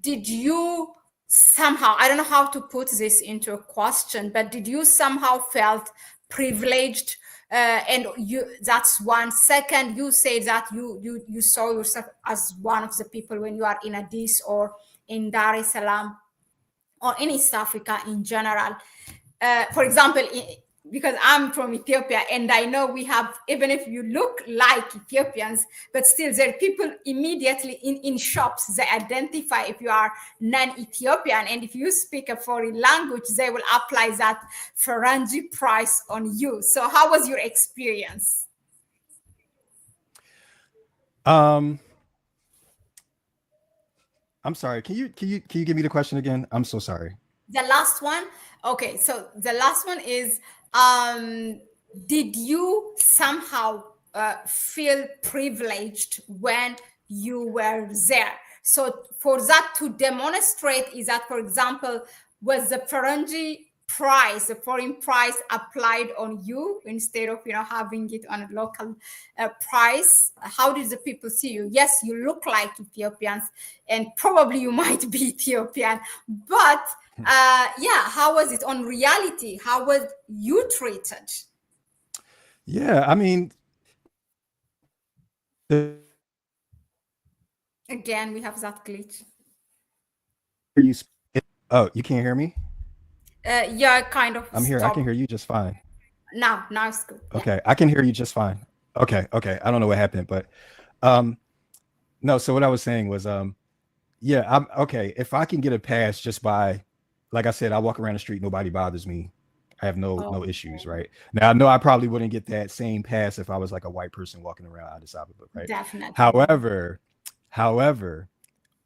Did you somehow, I don't know how to put this into a question, but did you somehow felt privileged, and you, that's one. Second, you say that you saw yourself as one of the people when you are in Addis or in Dar es Salaam or in East Africa in general. For example, because I'm from Ethiopia, and I know we have, even if you look like Ethiopians, but still there are people immediately in shops, they identify if you are non-Ethiopian, and if you speak a foreign language, they will apply that Farangi price on you. So how was your experience? Um, I'm sorry. Can you give me the question again? I'm so sorry. The last one. Okay, so the last one is, um did you somehow feel privileged when you were there? So for that to demonstrate, is that, for example, was the Ferengi price, the foreign price, applied on you instead of, having it on a local price? How did the people see you? Yes, you look like Ethiopians, and probably you might be Ethiopian, but yeah, how was it on reality? How was you treated? Yeah, I mean, Again, we have that glitch. you. Oh, you can't hear me? Yeah, kind of I'm here. I can stop. hear you just fine. Now it's good. Yeah. Okay, I can hear you just fine. Okay, okay. I don't know what happened, but um, no. So what I was saying was, yeah, I'm okay. If I can get a pass just by, like I said, I walk around the street, nobody bothers me. I have no issues, Okay. right? Now I know I probably wouldn't get that same pass if I was like a white person walking around Addis Ababa, right? Definitely. However,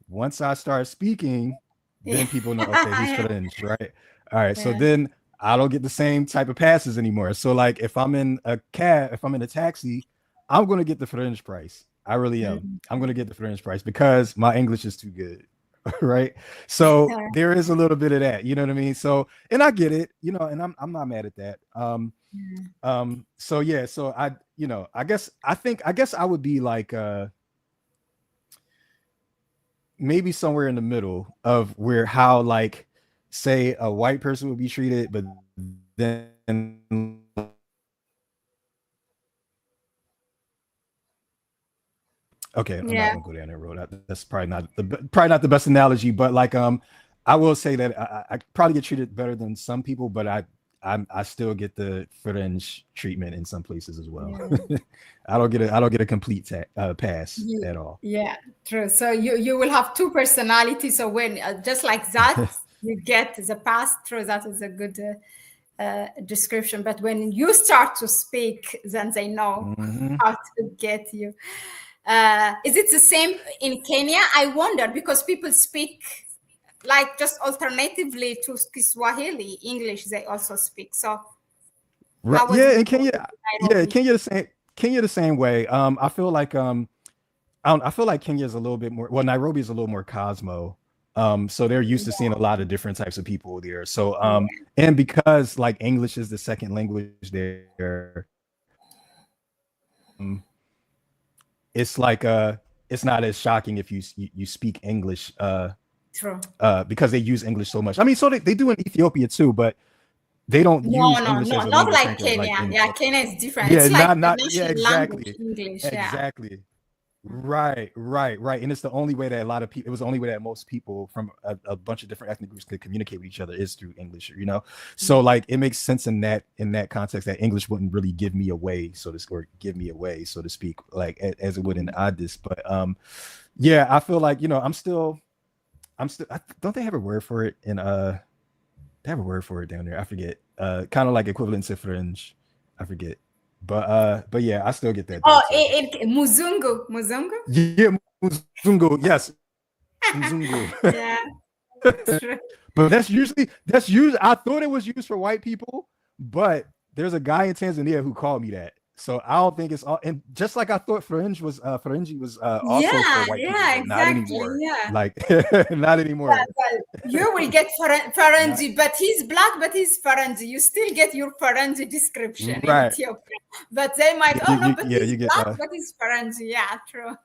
once I start speaking, Yeah. then people know, okay, he's Yeah. French, right? All right. So Yeah. then I don't get the same type of passes anymore. So like if I'm in a cab, if I'm in a taxi, I'm gonna get the French price. I really am. Mm. I'm gonna get the French price because my English is too good. Right. So Yeah. there is a little bit of that, you know what I mean? So and I get it, and I'm not mad at that. So yeah, so I guess I would be like maybe somewhere in the middle of where how like say a white person would be treated, but then okay, I'm not Yeah. gonna go down that road. That's probably not the best analogy, but like I will say that I probably get treated better than some people, but I still get the fringe treatment in some places as well. Yeah. I don't get a complete pass You, at all. yeah, true. So you will have two personalities. So when just like that, you get the past. True, that is a good description. But when you start to speak, then they know Hmm. how to get you. Is it the same in Kenya? I wonder, because people speak like just alternatively to Kiswahili, English. They also speak. So Right. how was Yeah, it and in Kenya, yeah, Nairobi? Kenya the same way. I feel like I feel like Kenya is a little bit more. Well, Nairobi is a little more cosmo. So they're used to seeing a lot of different types of people there. So Yeah. and because like English is the second language there, it's like it's not as shocking if you speak English. True. because they use English so much. I mean, so they do in Ethiopia too, but they don't No, use no, English no, as a not lingua like franca like Kenya. in Yeah, Kenya is different. yeah, It's like the not yeah, national language, exactly. English. Yeah. Exactly. Right. And it's the only way that a lot of people, it was the only way that most people from a bunch of different ethnic groups could communicate with each other is through English, you know? So Mm. like it makes sense in that context that English wouldn't really give me away, or give me away, so to speak, like as it would in Addis. But yeah, I feel like, you know, don't they have a word for it in they have a word for it down there. I forget. Kind of like equivalent to fringe. I forget. But yeah, I still get that though Oh, too. Muzungu. Muzungu? Yeah, Mzungu. Yes, Mzungu. Yeah, true. But that's usually I thought it was used for white people, but there's a guy in Tanzania who called me that. So I don't think it's all, and just like I thought Ferengi was also for Yeah, white people, yeah, but not exactly. anymore. Yeah. Like not Yeah, anymore. well, you will get Not Farangi, but he's black, but he's Farangi. You still get your Farangi description in right. Ethiopia. But they might, oh no, but Yeah, he's you get black, but he's Farangi. Yeah, true.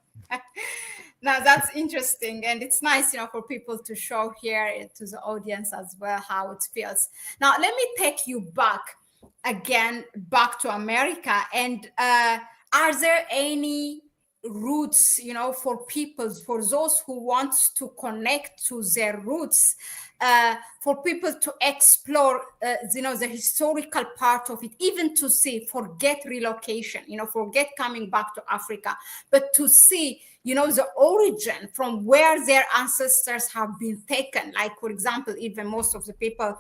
Now that's interesting. And it's nice, for people to show here to the audience as well how it feels. Now, let me take you back again, back to America. And are there any roots, for people, for those who want to connect to their roots, for people to explore, the historical part of it, even to see, forget relocation, forget coming back to Africa, but to see, the origin from where their ancestors have been taken. Like, for example, even most of the people,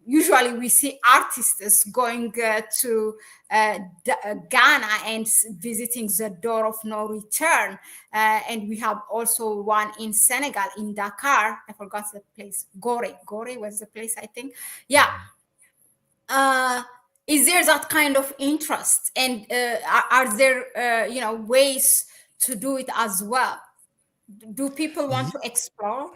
usually we see artists going to Ghana and visiting the door of no return. And we have also one in Senegal, in Dakar. I forgot the place. Gore was the place, I think. Yeah. Uh, is there that kind of interest? And are there, ways to do it as well? Do people want yeah, to explore?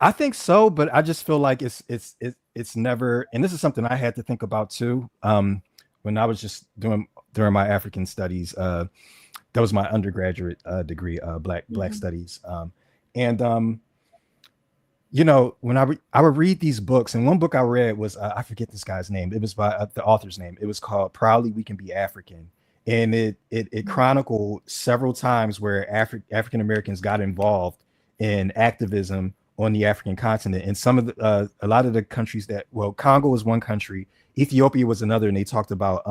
I think so, but I just feel like it's never, and this is something I had to think about too. When I was just doing during my African studies, that was my undergraduate degree, Black Mhm. Studies, and when I would read these books, and one book I read was I forget this guy's name. It was by the author's name. It was called "Proudly We Can Be African," and it chronicled several times where African Americans got involved in activism on the African continent, and some of a lot of the countries Congo was one country, Ethiopia was another, and they talked about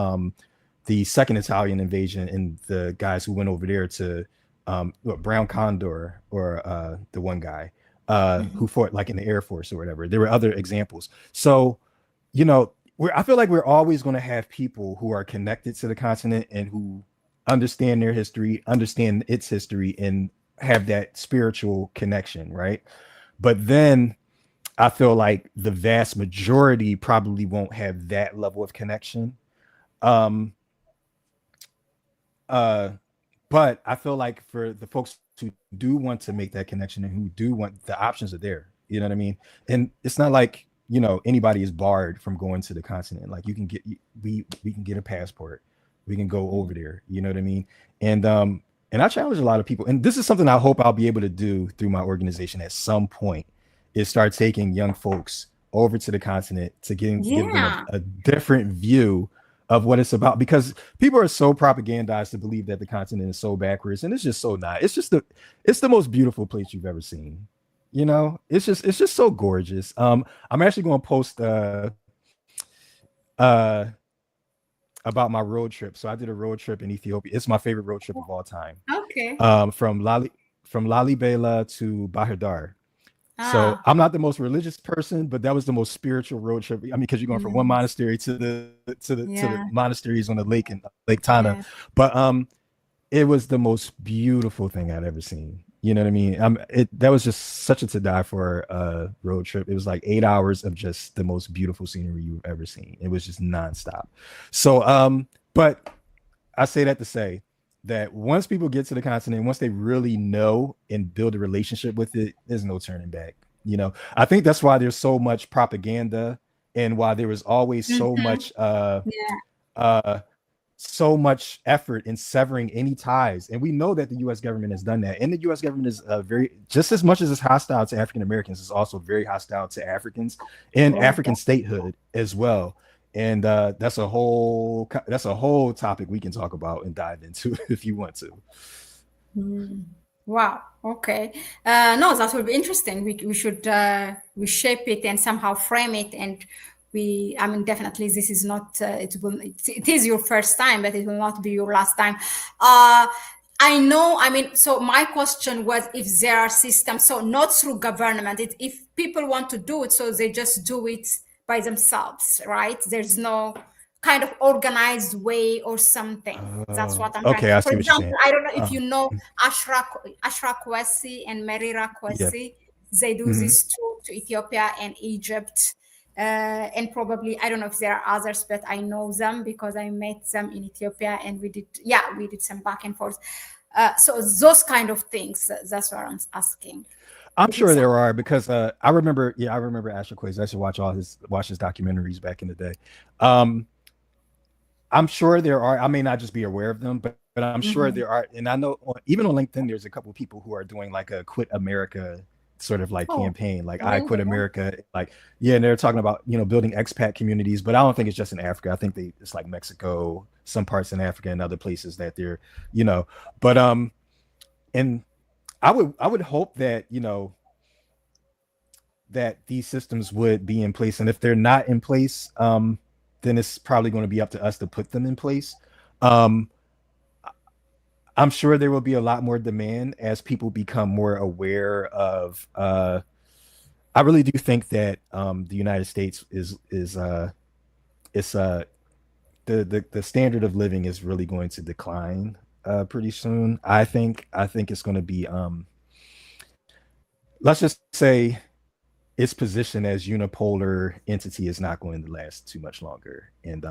the second Italian invasion and the guys who went over there to Brown Condor, or the one guy who Mhm. fought like in the Air Force or whatever. There were other examples. So, I feel like we're always going to have people who are connected to the continent and who understand their history, understand its history, and have that spiritual connection, right? But then I feel like the vast majority probably won't have that level of connection. Um, uh, but I feel like for the folks who do want to make that connection and who do want, the options are there. You know what I mean? And it's not like, anybody is barred from going to the continent. Like you can get, we can get a passport. We can go over there. You know what I mean? And I challenge a lot of people. And this is something I hope I'll be able to do through my organization at some point, is start taking young folks over to the continent to give them Yeah. a different view of what it's about, because people are so propagandized to believe that the continent is so backwards, and it's just so not. It's the most beautiful place you've ever seen. It's just so gorgeous. I'm actually going to post uh about my road trip. So I did a road trip in Ethiopia. It's my favorite road trip of all time. Okay. From Lalibela to Bahir Dar. So Ah, I'm not the most religious person, but that was the most spiritual road trip. I mean, because you're going from one nice. monastery to the Yeah. monasteries on the lake in Lake Tana, Yeah. but it was the most beautiful thing I'd ever seen. You know what I mean? That was just such a to die for road trip. It was like 8 hours of just the most beautiful scenery you've ever seen. It was just nonstop. So, but I say that to say that once people get to the continent, once they really know and build a relationship with it, there's no turning back. I think that's why there's so much propaganda, and why there was always so Mhm. much Yeah. uh so much effort in severing any ties. And we know that the US government has done that. And the US government is very, just as much as it's hostile to African Americans, it's also very hostile to Africans and Oh, African statehood as well. And that's a whole topic we can talk about and dive into if you want to. mm. Wow. Okay. No, that will be interesting. We should we shape it and somehow frame it, and I mean, definitely this is not. It is your first time, but it will not be your last time. I know. I mean, so my question was if there are systems, so not through government. If people want to do it, so they just do it by themselves, right? There's no kind of organized way or something. That's what I'm trying. Okay, I For see what you're example, saying. I don't know if Uh, you know Ashra Kwesi and Merira yeah. Kwesi. They do Hmm. this to Ethiopia and Egypt. And probably, I don't know if there are others, but I know them because I met them in Ethiopia and we did some back and forth. So those kind of things, that's what I'm asking. I'm If it's sure some, there are because I remember Asher Quiz. I should watch his documentaries back in the day. Um, I'm sure there are. I may not just be aware of them, but I'm sure Mhm. there are. And I know even on LinkedIn, there's a couple of people who are doing like a Quit America sort of like Oh, campaign, like I really? quit America. Like, yeah, and they're talking about, building expat communities, but I don't think it's just in Africa. I think it's like Mexico, some parts in Africa and other places that they're, you know, but and I would hope that, that these systems would be in place. And if they're not in place, then it's probably going to be up to us to put them in place. Um, I'm sure there will be a lot more demand as people become more aware of. I really do think that the United States is it's the standard of living is really going to decline pretty soon. I think it's going to be let's just say its position as unipolar entity is not going to last too much longer, and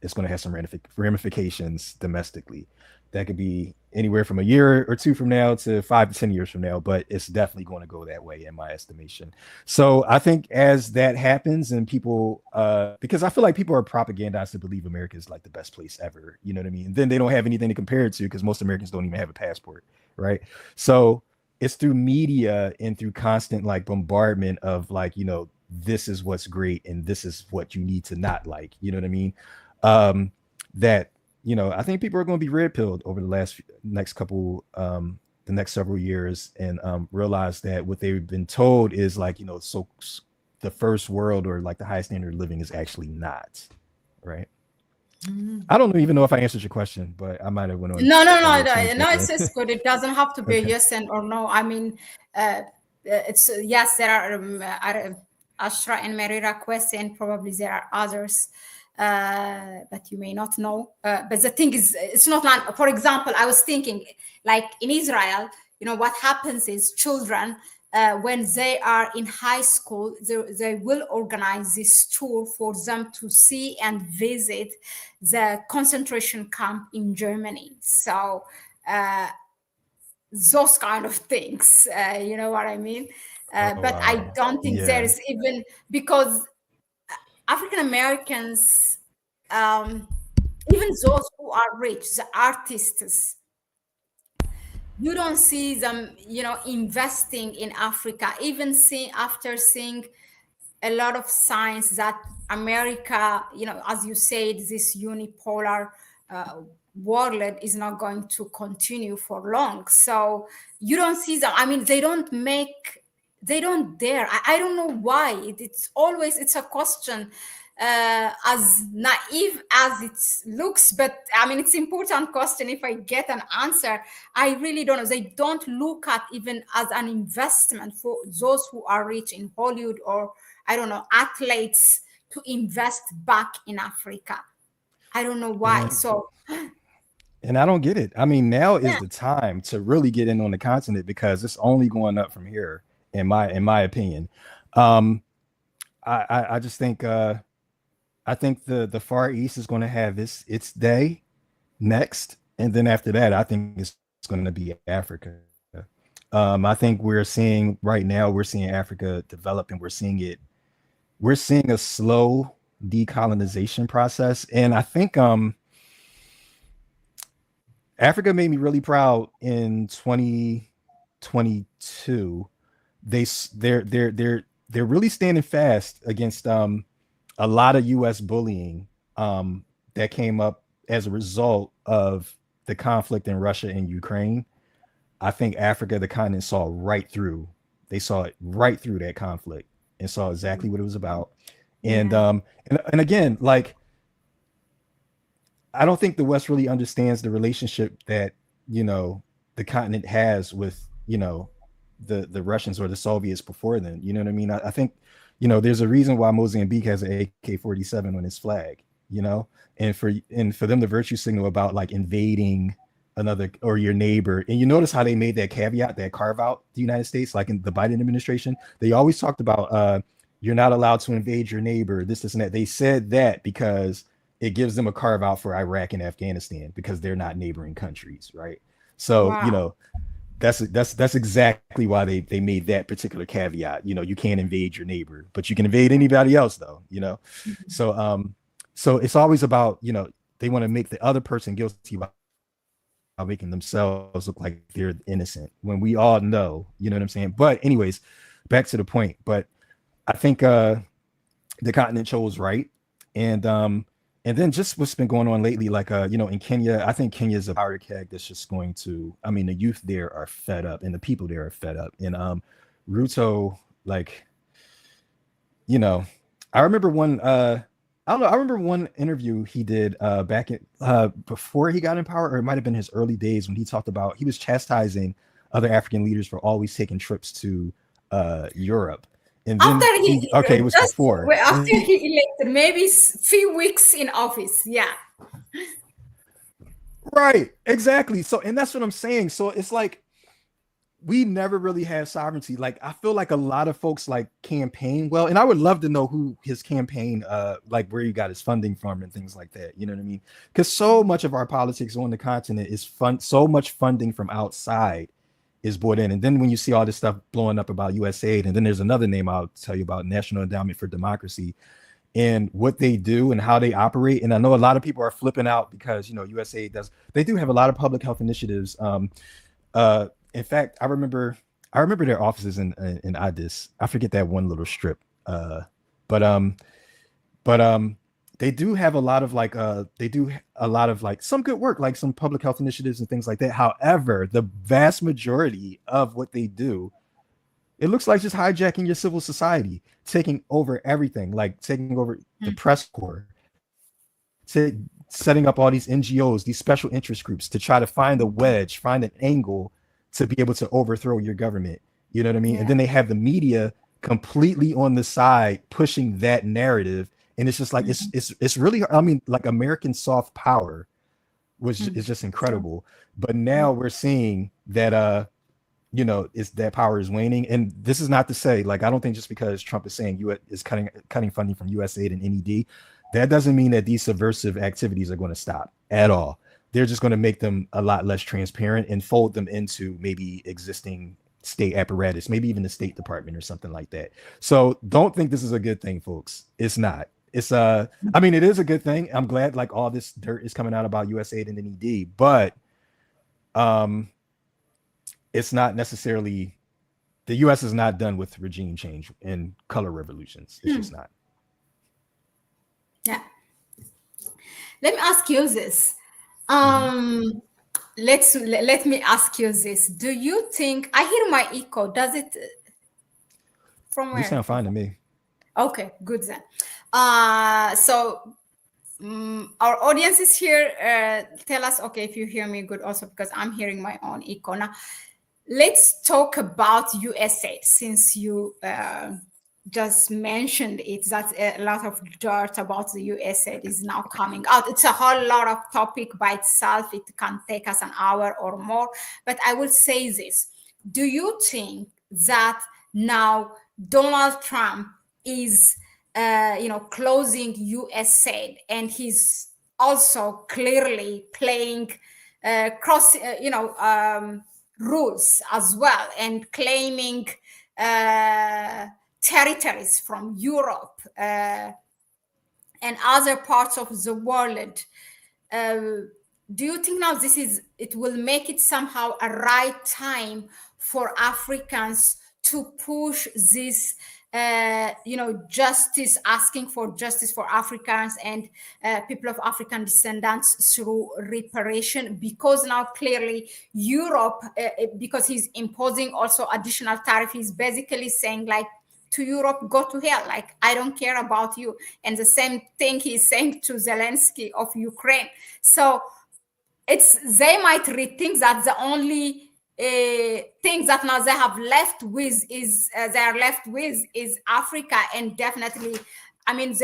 it's going to have some ramifications domestically. That could be anywhere from a year or two from now to 5 to 10 years from now, but it's definitely going to go that way in my estimation. So I think as that happens, and people, because I feel like people are propagandized to believe America is like the best place ever. You know what I mean? And then they don't have anything to compare it to because most Americans don't even have a passport, right? So it's through media and through constant like bombardment of like, this is what's great and this is what you need to not like, you know what I mean? That, I think people are going to be red pilled over the next several years, and realize that what they've been told is like, so the first world or like the highest standard of living is actually not, right? I don't even know if I answered your question, but I might have went on No, no, a no, little no, tangent no. there. It's good. It doesn't have to be a Okay. yes and or no. I mean, it's yes. There are Ashra and Merira Kwesi, and probably there are others, but you may not know. But the thing is, it's not like. For example, I was thinking, like in Israel, what happens is children. When they are in high school, they will organize this tour for them to see and visit the concentration camp in Germany. So uh, those kind of things, you know what I mean? Oh But I wow. don't think there Yeah. is even because African Americans, um, even those who are rich, the artists, you don't see them, investing in Africa. Even after seeing a lot of signs that America, as you said, this unipolar uh, world is not going to continue for long. So you don't see them. I mean, they don't dare. I don't know why. It's a question as naive as it looks, but I mean, it's important question. If I get an answer, I really don't know. They don't look at even as an investment for those who are rich in Hollywood or I don't know, athletes to invest back in Africa. I don't know why. And So and I don't get it. I mean, now is yeah. the time to really get in on the continent because it's only going up from here, in my opinion. Um, I just think I think the Far East is going to have its day next, and then after that, I think it's going to be Africa. I think we're seeing Africa develop, and we're seeing a slow decolonization process, and I think Africa made me really proud in 2022. They're really standing fast against a lot of U.S. bullying that came up as a result of the conflict in Russia and Ukraine. I think Africa, the continent, saw right through. They saw it right through that conflict and saw exactly what it was about. And Yeah. and again, like I don't think the West really understands the relationship that you know the continent has with the Russians or the Soviets before then. You know what I mean? I think there's a reason why Mozambique has an AK-47 on its flag. You know, and for them to virtue signal about like invading another or your neighbor, and you notice how they made that caveat, that carve out the United States, like in the Biden administration, they always talked about you're not allowed to invade your neighbor, this and that. They said that because it gives them a carve out for Iraq and Afghanistan because they're not neighboring countries, right? So Wow. that's exactly why they made that particular caveat. You can't invade your neighbor, but you can invade anybody else, though. So so it's always about they want to make the other person guilty by making themselves look like they're innocent when we all know, you know what I'm saying? But anyways, back to the point. But I think the continent chose right. And then just what's been going on lately, like in Kenya, I think Kenya is a powder keg that's just going to, I mean, the youth there are fed up and the people there are fed up. And Ruto, like, you know, I remember one I don't know, I remember one interview he did back in before he got in power, or it might have been his early days, when he talked about he was chastising other African leaders for always taking trips to Europe. And then After he, he okay, it was just before. after he elected, maybe few weeks in office. Yeah. Right, exactly. So, and that's what I'm saying. So it's like we never really had sovereignty. Like I feel like a lot of folks like campaign well, and I would love to know who his campaign, like where he got his funding from and things like that. You know what I mean? Because so much of our politics on the continent is so much funding from outside is brought in. And then when you see all this stuff blowing up about USAID, and then there's another name I'll tell you about, National Endowment for Democracy, and what they do and how they operate. And I know a lot of people are flipping out because USAID they do have a lot of public health initiatives. In fact, I remember their offices in Addis. I forget that one little strip. But but they do have a lot of like they do a lot of like some good work, like some public health initiatives and things like that. However, the vast majority of what they do, it looks like just hijacking your civil society, taking over everything, like taking over the press corps, setting up all these NGOs, these special interest groups to try to find a wedge, find an angle to be able to overthrow your government. You know what I mean? And Yeah. then they have the media completely on the side pushing that narrative. And it's just like it's really, I mean, like American soft power was is just incredible. But now we're seeing that it's that power is waning. And this is not to say, like, I don't think just because Trump is saying US is cutting funding from USAID and NED, that doesn't mean that these subversive activities are going to stop at all. They're just going to make them a lot less transparent and fold them into maybe existing state apparatus, maybe even the State Department or something like that. So don't think this is a good thing, folks. It's not. It's I mean, it is a good thing. I'm glad like all this dirt is coming out about USAID and NED, but um it's not necessarily, the US is not done with regime change and color revolutions. It's just not. Yeah. Let me ask you this. Mhm. Um, let me ask you this. Do you think I hear my echo? Does it from You where? sound fine to me. Okay, good then. So our audience is here. Tell us, okay, if you hear me good also, because I'm hearing my own echo. Now, let's talk about USA since you just mentioned it. That's a lot of dirt about the USA is now coming out. It's a whole lot of topic by itself. It can take us an hour or more. But I will say this. Do you think that now Donald Trump is closing USA and he's also clearly playing cross rules as well and claiming uh, territories from Europe and other parts of the world. Uh, do you think now it will make it somehow a right time for Africans to push this justice, asking for justice for Africans and people of African descendants through reparation? Because now clearly Europe, because he's imposing also additional tariff, he's basically saying like, to Europe, go to hell. Like, I don't care about you. And the same thing he's saying to Zelensky of Ukraine. So they might rethink that the only thing that now they have left with is they are left with is Africa. And definitely, I mean,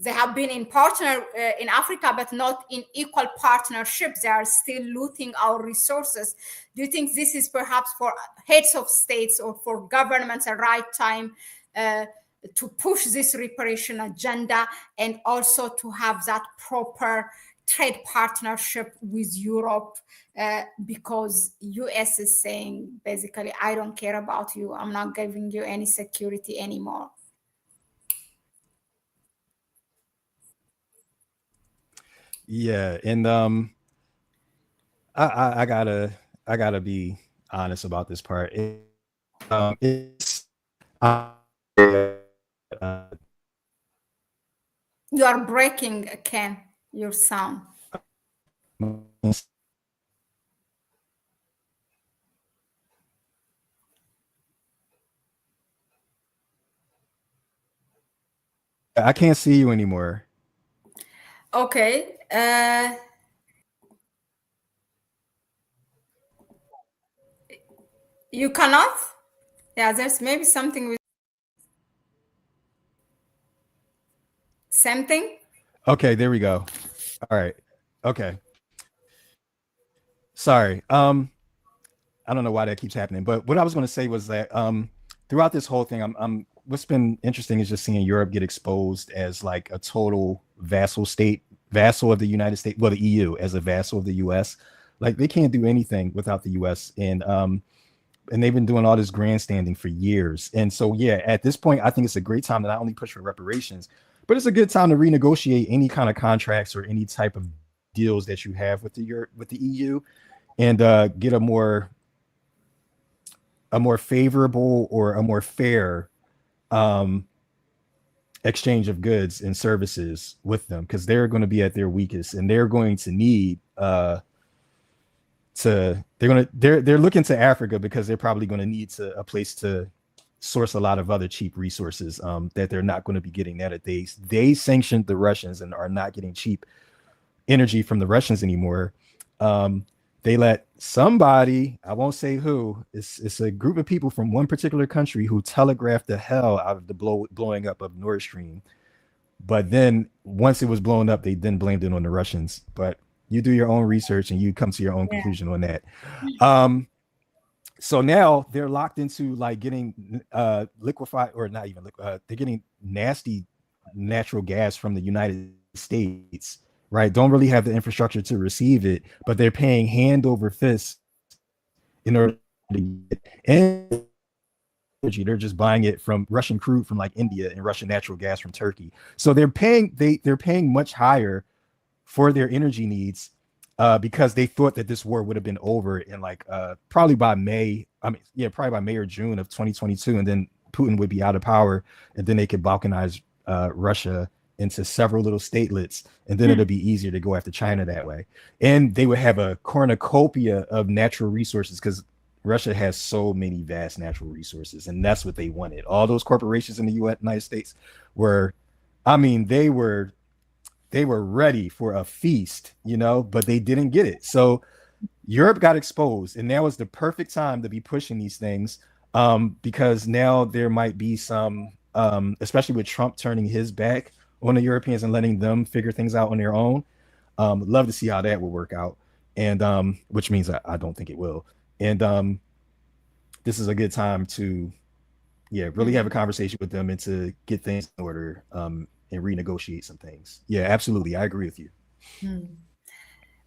they have been in partner in Africa, but not in equal partnership. They are still looting our resources. Do you think this is perhaps for heads of states or for governments a right time to push this reparation agenda, and also to have that proper trade partnership with Europe, because US is saying basically, I don't care about you. I'm not giving you any security anymore. Yeah, and I gotta be honest about this part. It's uh, You are breaking, Ken, your sound. I can't see you anymore. Okay. You cannot? Yeah, there's maybe something with something. Okay, there we go. All right. Okay. Sorry. I don't know why that keeps happening, but what I was going to say was that throughout this whole thing, I'm what's been interesting is just seeing Europe get exposed as like a total vassal state, vassal of the United States, well, the EU as a vassal of the US. Like they can't do anything without the US, and they've been doing all this grandstanding for years. And so, yeah, at this point, I think it's a great time to not only push for reparations, but it's a good time to renegotiate any kind of contracts or any type of deals that you have with the EU, and get a more favorable or a more fair um, exchange of goods and services with them, because they're going to be at their weakest, and they're going to need they're looking to Africa because they're probably going to need a place to source a lot of other cheap resources that they're not going to be getting. Now that they sanctioned the Russians and are not getting cheap energy from the Russians anymore. They let somebody, I won't say who, it's a group of people from one particular country who telegraphed the hell out of the blowing up of Nord Stream. But then once it was blown up, they then blamed it on the Russians. But you do your own research and you come to your own conclusion on that. So now they're locked into like getting liquefied, or not even they're getting nasty natural gas from the United States, right? Don't really have the infrastructure to receive it, but they're paying hand over fist in order to get energy. They're just buying it from Russian crude from like India and Russian natural gas from Turkey. So they're paying much higher for their energy needs because they thought that this war would have been over in like probably by May. I mean, yeah, probably by May or June of 2022, and then Putin would be out of power, and then they could balkanize Russia into several little statelets, and then it'll be easier to go after China that way. And they would have a cornucopia of natural resources because Russia has so many vast natural resources, and that's what they wanted. All those corporations in the United States were, I mean, they were ready for a feast, but they didn't get it. So Europe got exposed, and now is the perfect time to be pushing these things because now there might be some, especially with Trump turning his back on the Europeans and letting them figure things out on their own. Love to see how that will work out, and which means I don't think it will. And this is a good time to, really have a conversation with them and to get things in order and renegotiate some things. Yeah, absolutely. I agree with you.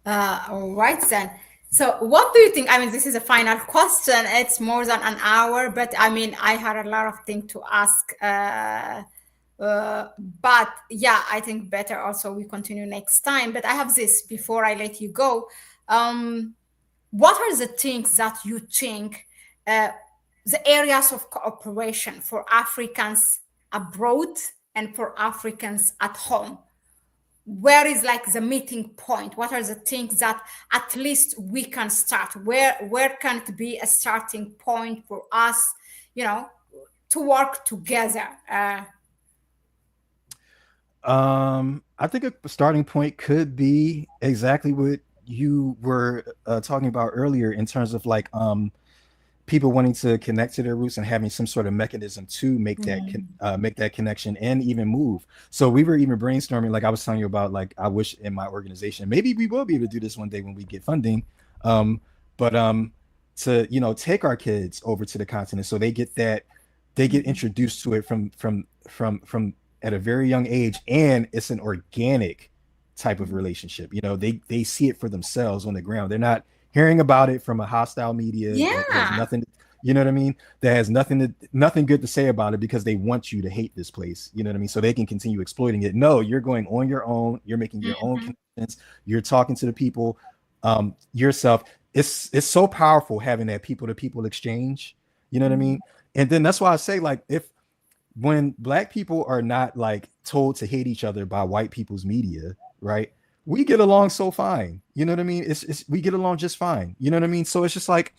All right, then. So, what do you think? I mean, this is a final question. It's more than an hour, but I mean, I had a lot of things to ask But yeah, I think better also we continue next time. But I have this before I let you go. Um, what are the things that you think, uh, the areas of cooperation for Africans abroad and for Africans at home? Where is like the meeting point? What are the things that at least we can start? Where can it be a starting point for us, you know, to work together? I think a starting point could be exactly what you were talking about earlier in terms of like people wanting to connect to their roots and having some sort of mechanism to make that connection and even move. So we were even brainstorming, like I was telling you about, like I wish in my organization, maybe we will be able to do this one day when we get funding, um, but to take our kids over to the continent so they get introduced to it from at a very young age, and it's an organic type of relationship. They see it for themselves on the ground. They're not hearing about it from a hostile media that has Yeah. nothing, you know what I mean? That has nothing good to say about it because they want you to hate this place. You know what I mean? So they can continue exploiting it. No, you're going on your own. You're making your own Mhm. connections. You're talking to the people yourself. It's so powerful having that people to people exchange. You know what I Mhm. mean? And then that's why I say, like, if when black people are not like told to hate each other by white people's media, right? We get along so fine. You know what I mean? It's we get along just fine. You know what I mean? So it's just like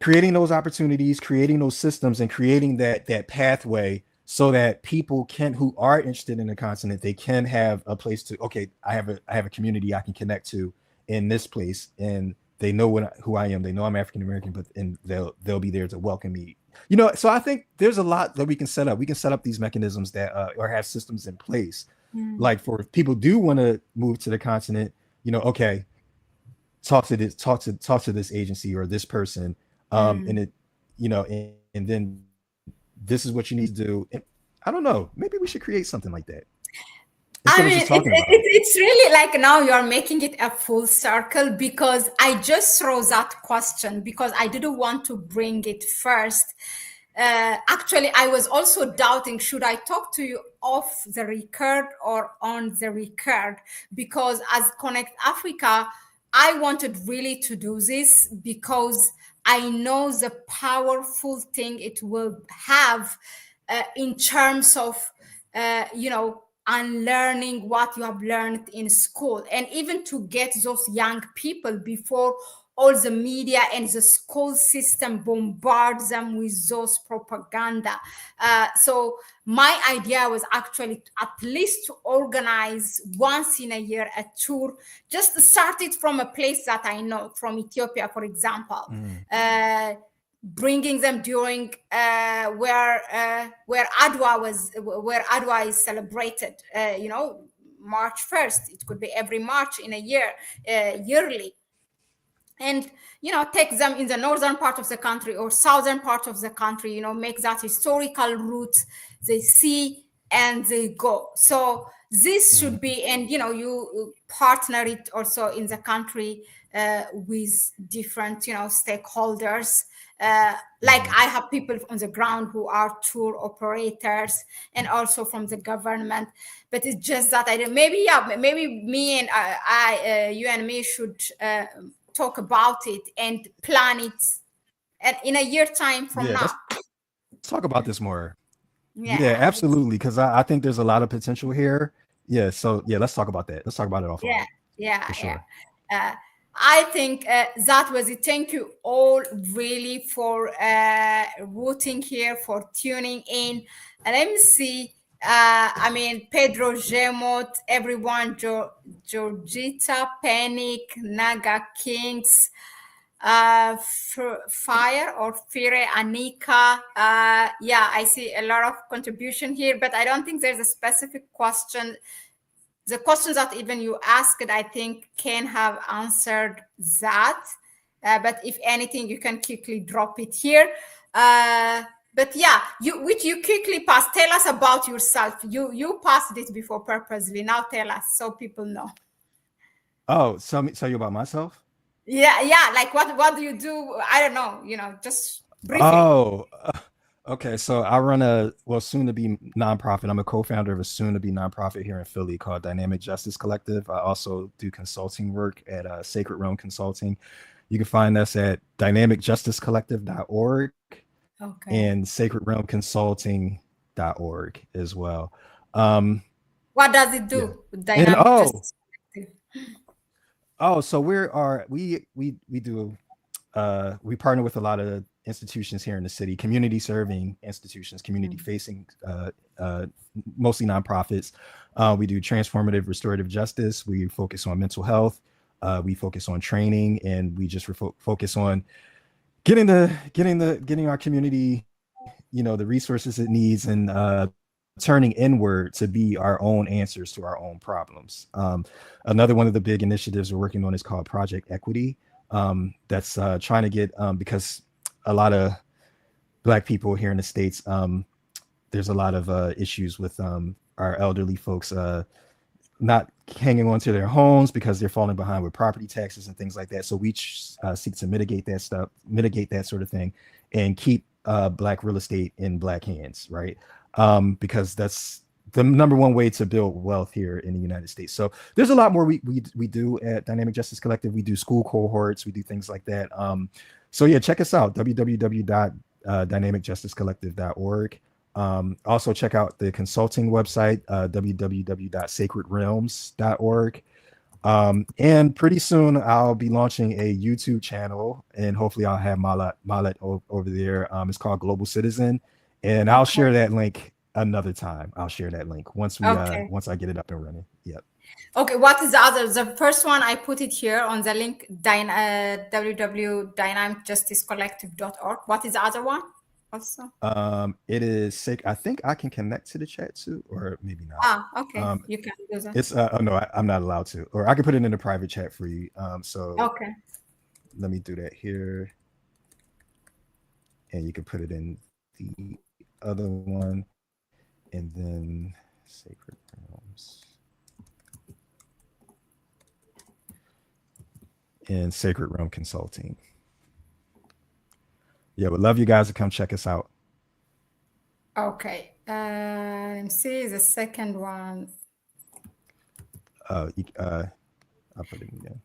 creating those opportunities, creating those systems, and creating that pathway so that people can who are interested in the continent, they can have a place to, okay, I have a community I can connect to in this place, and they know who I am. They know I'm African American, but and they'll be there to welcome me. So I think there's a lot that we can set up. We can set up these mechanisms that or have systems in place, Mhm. like for if people do want to move to the continent. Okay, talk to this agency or this person, and Mhm. it and then this is what you need to do. And I don't know, maybe we should create something like that instead of just I talking mean, about it. it's really like now you're making it a full circle because I just throw that question because I didn't want to bring it first. Actually, I was also doubting should I talk to you off the record or on the record because as Connect Africa, I wanted really to do this because I know the powerful thing it will have in terms of unlearning what you have learned in school and even to get those young people before all the media and the school system bombards them with those propaganda. So my idea was actually at least to organize once in a year a tour, just started from a place that I know, from Ethiopia, for example. Mm. Bringing them during where Adwa is celebrated. March 1st. It could be every March in a year, yearly, and take them in the northern part of the country or southern part of the country, make that historical route they see and they go. So this should Mm. be, and you partner it also in the country with different stakeholders. Like Mm. I have people on the ground who are tour operators and also from the government, but it's just that I don't, maybe, yeah, maybe me and you and me should talk about it and plan it and in a year time from Yeah, now. let's talk about this more. Yeah, Yeah, absolutely, because I think there's a lot of potential here. Yeah, so yeah, let's talk about that. Let's talk about it yeah, offline yeah, for yeah. sure. I think that was it. Thank you all really for rooting here, for tuning in. And let me see. I mean, Pedro Gemot, everyone, Georgita, Panic, Naga Kings, Fire or Fire, Anika. Yeah, I see a lot of contribution here, but I don't think there's a specific question. The questions that even you asked, I think, can have answered that. But if anything, you can quickly drop it here. But yeah, you quickly pass. Tell us about yourself. You passed it before purposely. Now tell us so people know. Oh, tell you about myself. Yeah, yeah. Like what do you do? I don't know. Just briefly. Oh, Okay, so I run a well soon to be nonprofit. I'm a co-founder of a soon to be nonprofit here in Philly called Dynamic Justice Collective. I also do consulting work at Sacred Realm Consulting. You can find us at dynamicjusticecollective.org and Okay. sacredrealmconsulting.org as well. Um, What does it yeah. do? And Dynamic Justice Collective. so we do we partner with a lot of institutions here in the city, community serving institutions, community Mm. facing, uh, mostly nonprofits. We do transformative restorative justice. We focus on mental health. We focus on training, and we just focus on getting our community, the resources it needs, and turning inward to be our own answers to our own problems. Another one of the big initiatives we're working on is called Project Equity. That's trying to get because a lot of Black people here in the states, there's a lot of issues with our elderly folks not hanging on to their homes because they're falling behind with property taxes and things like that. So we seek to mitigate that sort of thing, and keep Black real estate in Black hands, right? Because that's the number one way to build wealth here in the United States. So there's a lot more we do at Dynamic Justice Collective. We do school cohorts, we do things like that. So yeah, check us out, www.dynamicjusticecollective.org. Also, check out the consulting website, www.sacredrealms.org. And pretty soon I'll be launching a YouTube channel, and hopefully I'll have Mahlet over there. It's called Global Citizen, and I'll Okay. share that link another time. I'll share that link Okay. once I get it up and running. Yep. Okay. What is the other? The first one I put it here on the link www.dynamicjusticecollective.org. What is the other one? Also. It is sick. I think I can connect to the chat too, or maybe not. Ah, okay. Um, You can do that. it's oh no, I'm not allowed to, or I can put it in a private chat for you. So Okay. let me do that here, and you can put it in the other one, and then Sacred Realms and Sacred Realm Consulting. Yeah, would love you guys to come check us out. Okay. Let me see the second one. I'll put it again.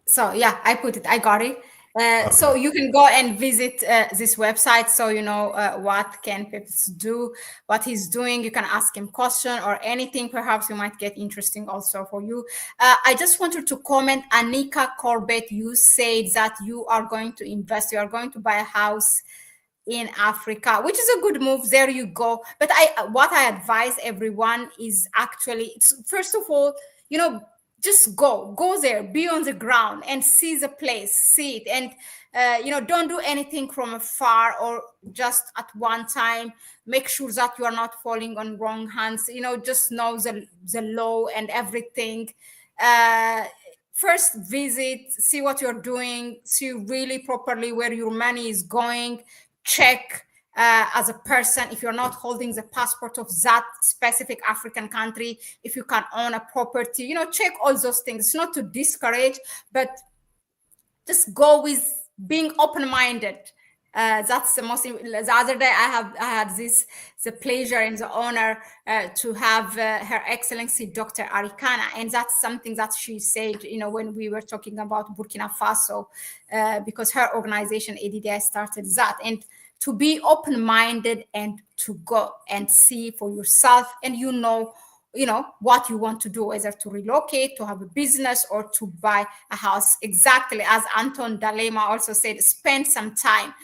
So yeah, I put it. I got it. So Okay. you can go and visit this website, so you know what Ken Pips do, what he's doing. You can ask him question or anything. Perhaps you might get interesting also for you. I just wanted to comment, Anika Corbett. You said that you are going to invest. You are going to buy a house in Africa, which is a good move. There you go. But what I advise everyone is actually, it's, first of all, you know, just go there, be on the ground and see the place, see it, and don't do anything from afar or just at one time. Make sure that you are not falling on wrong hands. Just know the law and everything. Uh, First visit, see what you're doing, see really properly where your money is going. Check as a person if you're not holding the passport of that specific African country, if you can own a property. Check all those things. It's not to discourage, but just go with being open-minded. That's the most. The other day, I had the pleasure and the honor to have Her Excellency Dr. Arikana, and that's something that she said. When we were talking about Burkina Faso, because her organization ADDI started that, and to be open-minded and to go and see for yourself, and what you want to do, whether to relocate, to have a business, or to buy a house. Exactly as Anton Dalema also said, spend some time.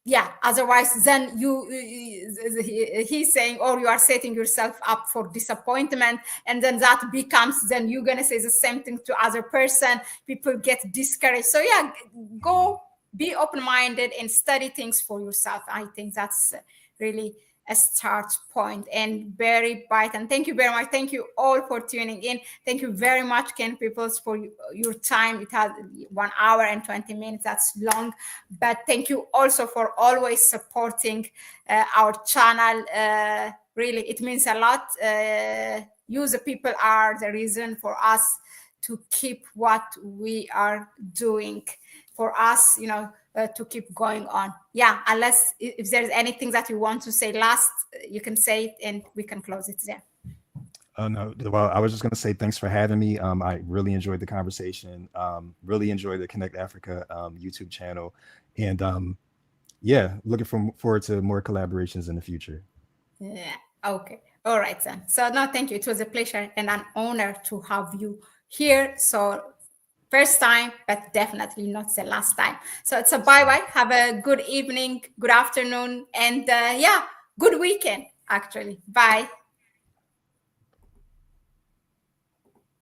Yeah, otherwise then he's saying, or you are setting yourself up for disappointment, and then that becomes, then you're gonna say the same thing to other person. People get discouraged. So yeah, go, be open-minded and study things for yourself. I think that's really a start point, and very vital. Thank you very much. Thank you all for tuning in. Thank you very much, Ken Peoples, for your time. It has 1 hour and 20 minutes. That's long, but thank you also for always supporting our channel. Really, it means a lot. You, the people, are the reason for us to keep what we are doing. For us, to keep going on. Yeah, unless if there's anything that you want to say last, you can say it and we can close it there. Oh no, well, I was just gonna say thanks for having me. I really enjoyed the conversation. Really enjoyed the Connect Africa YouTube channel, and yeah, looking forward to more collaborations in the future. Yeah. Okay. All right, then. So no, thank you. It was a pleasure and an honor to have you here. So first time, but definitely not the last time. So it's a bye bye. Have a good evening, good afternoon, and yeah, good weekend. Actually, bye.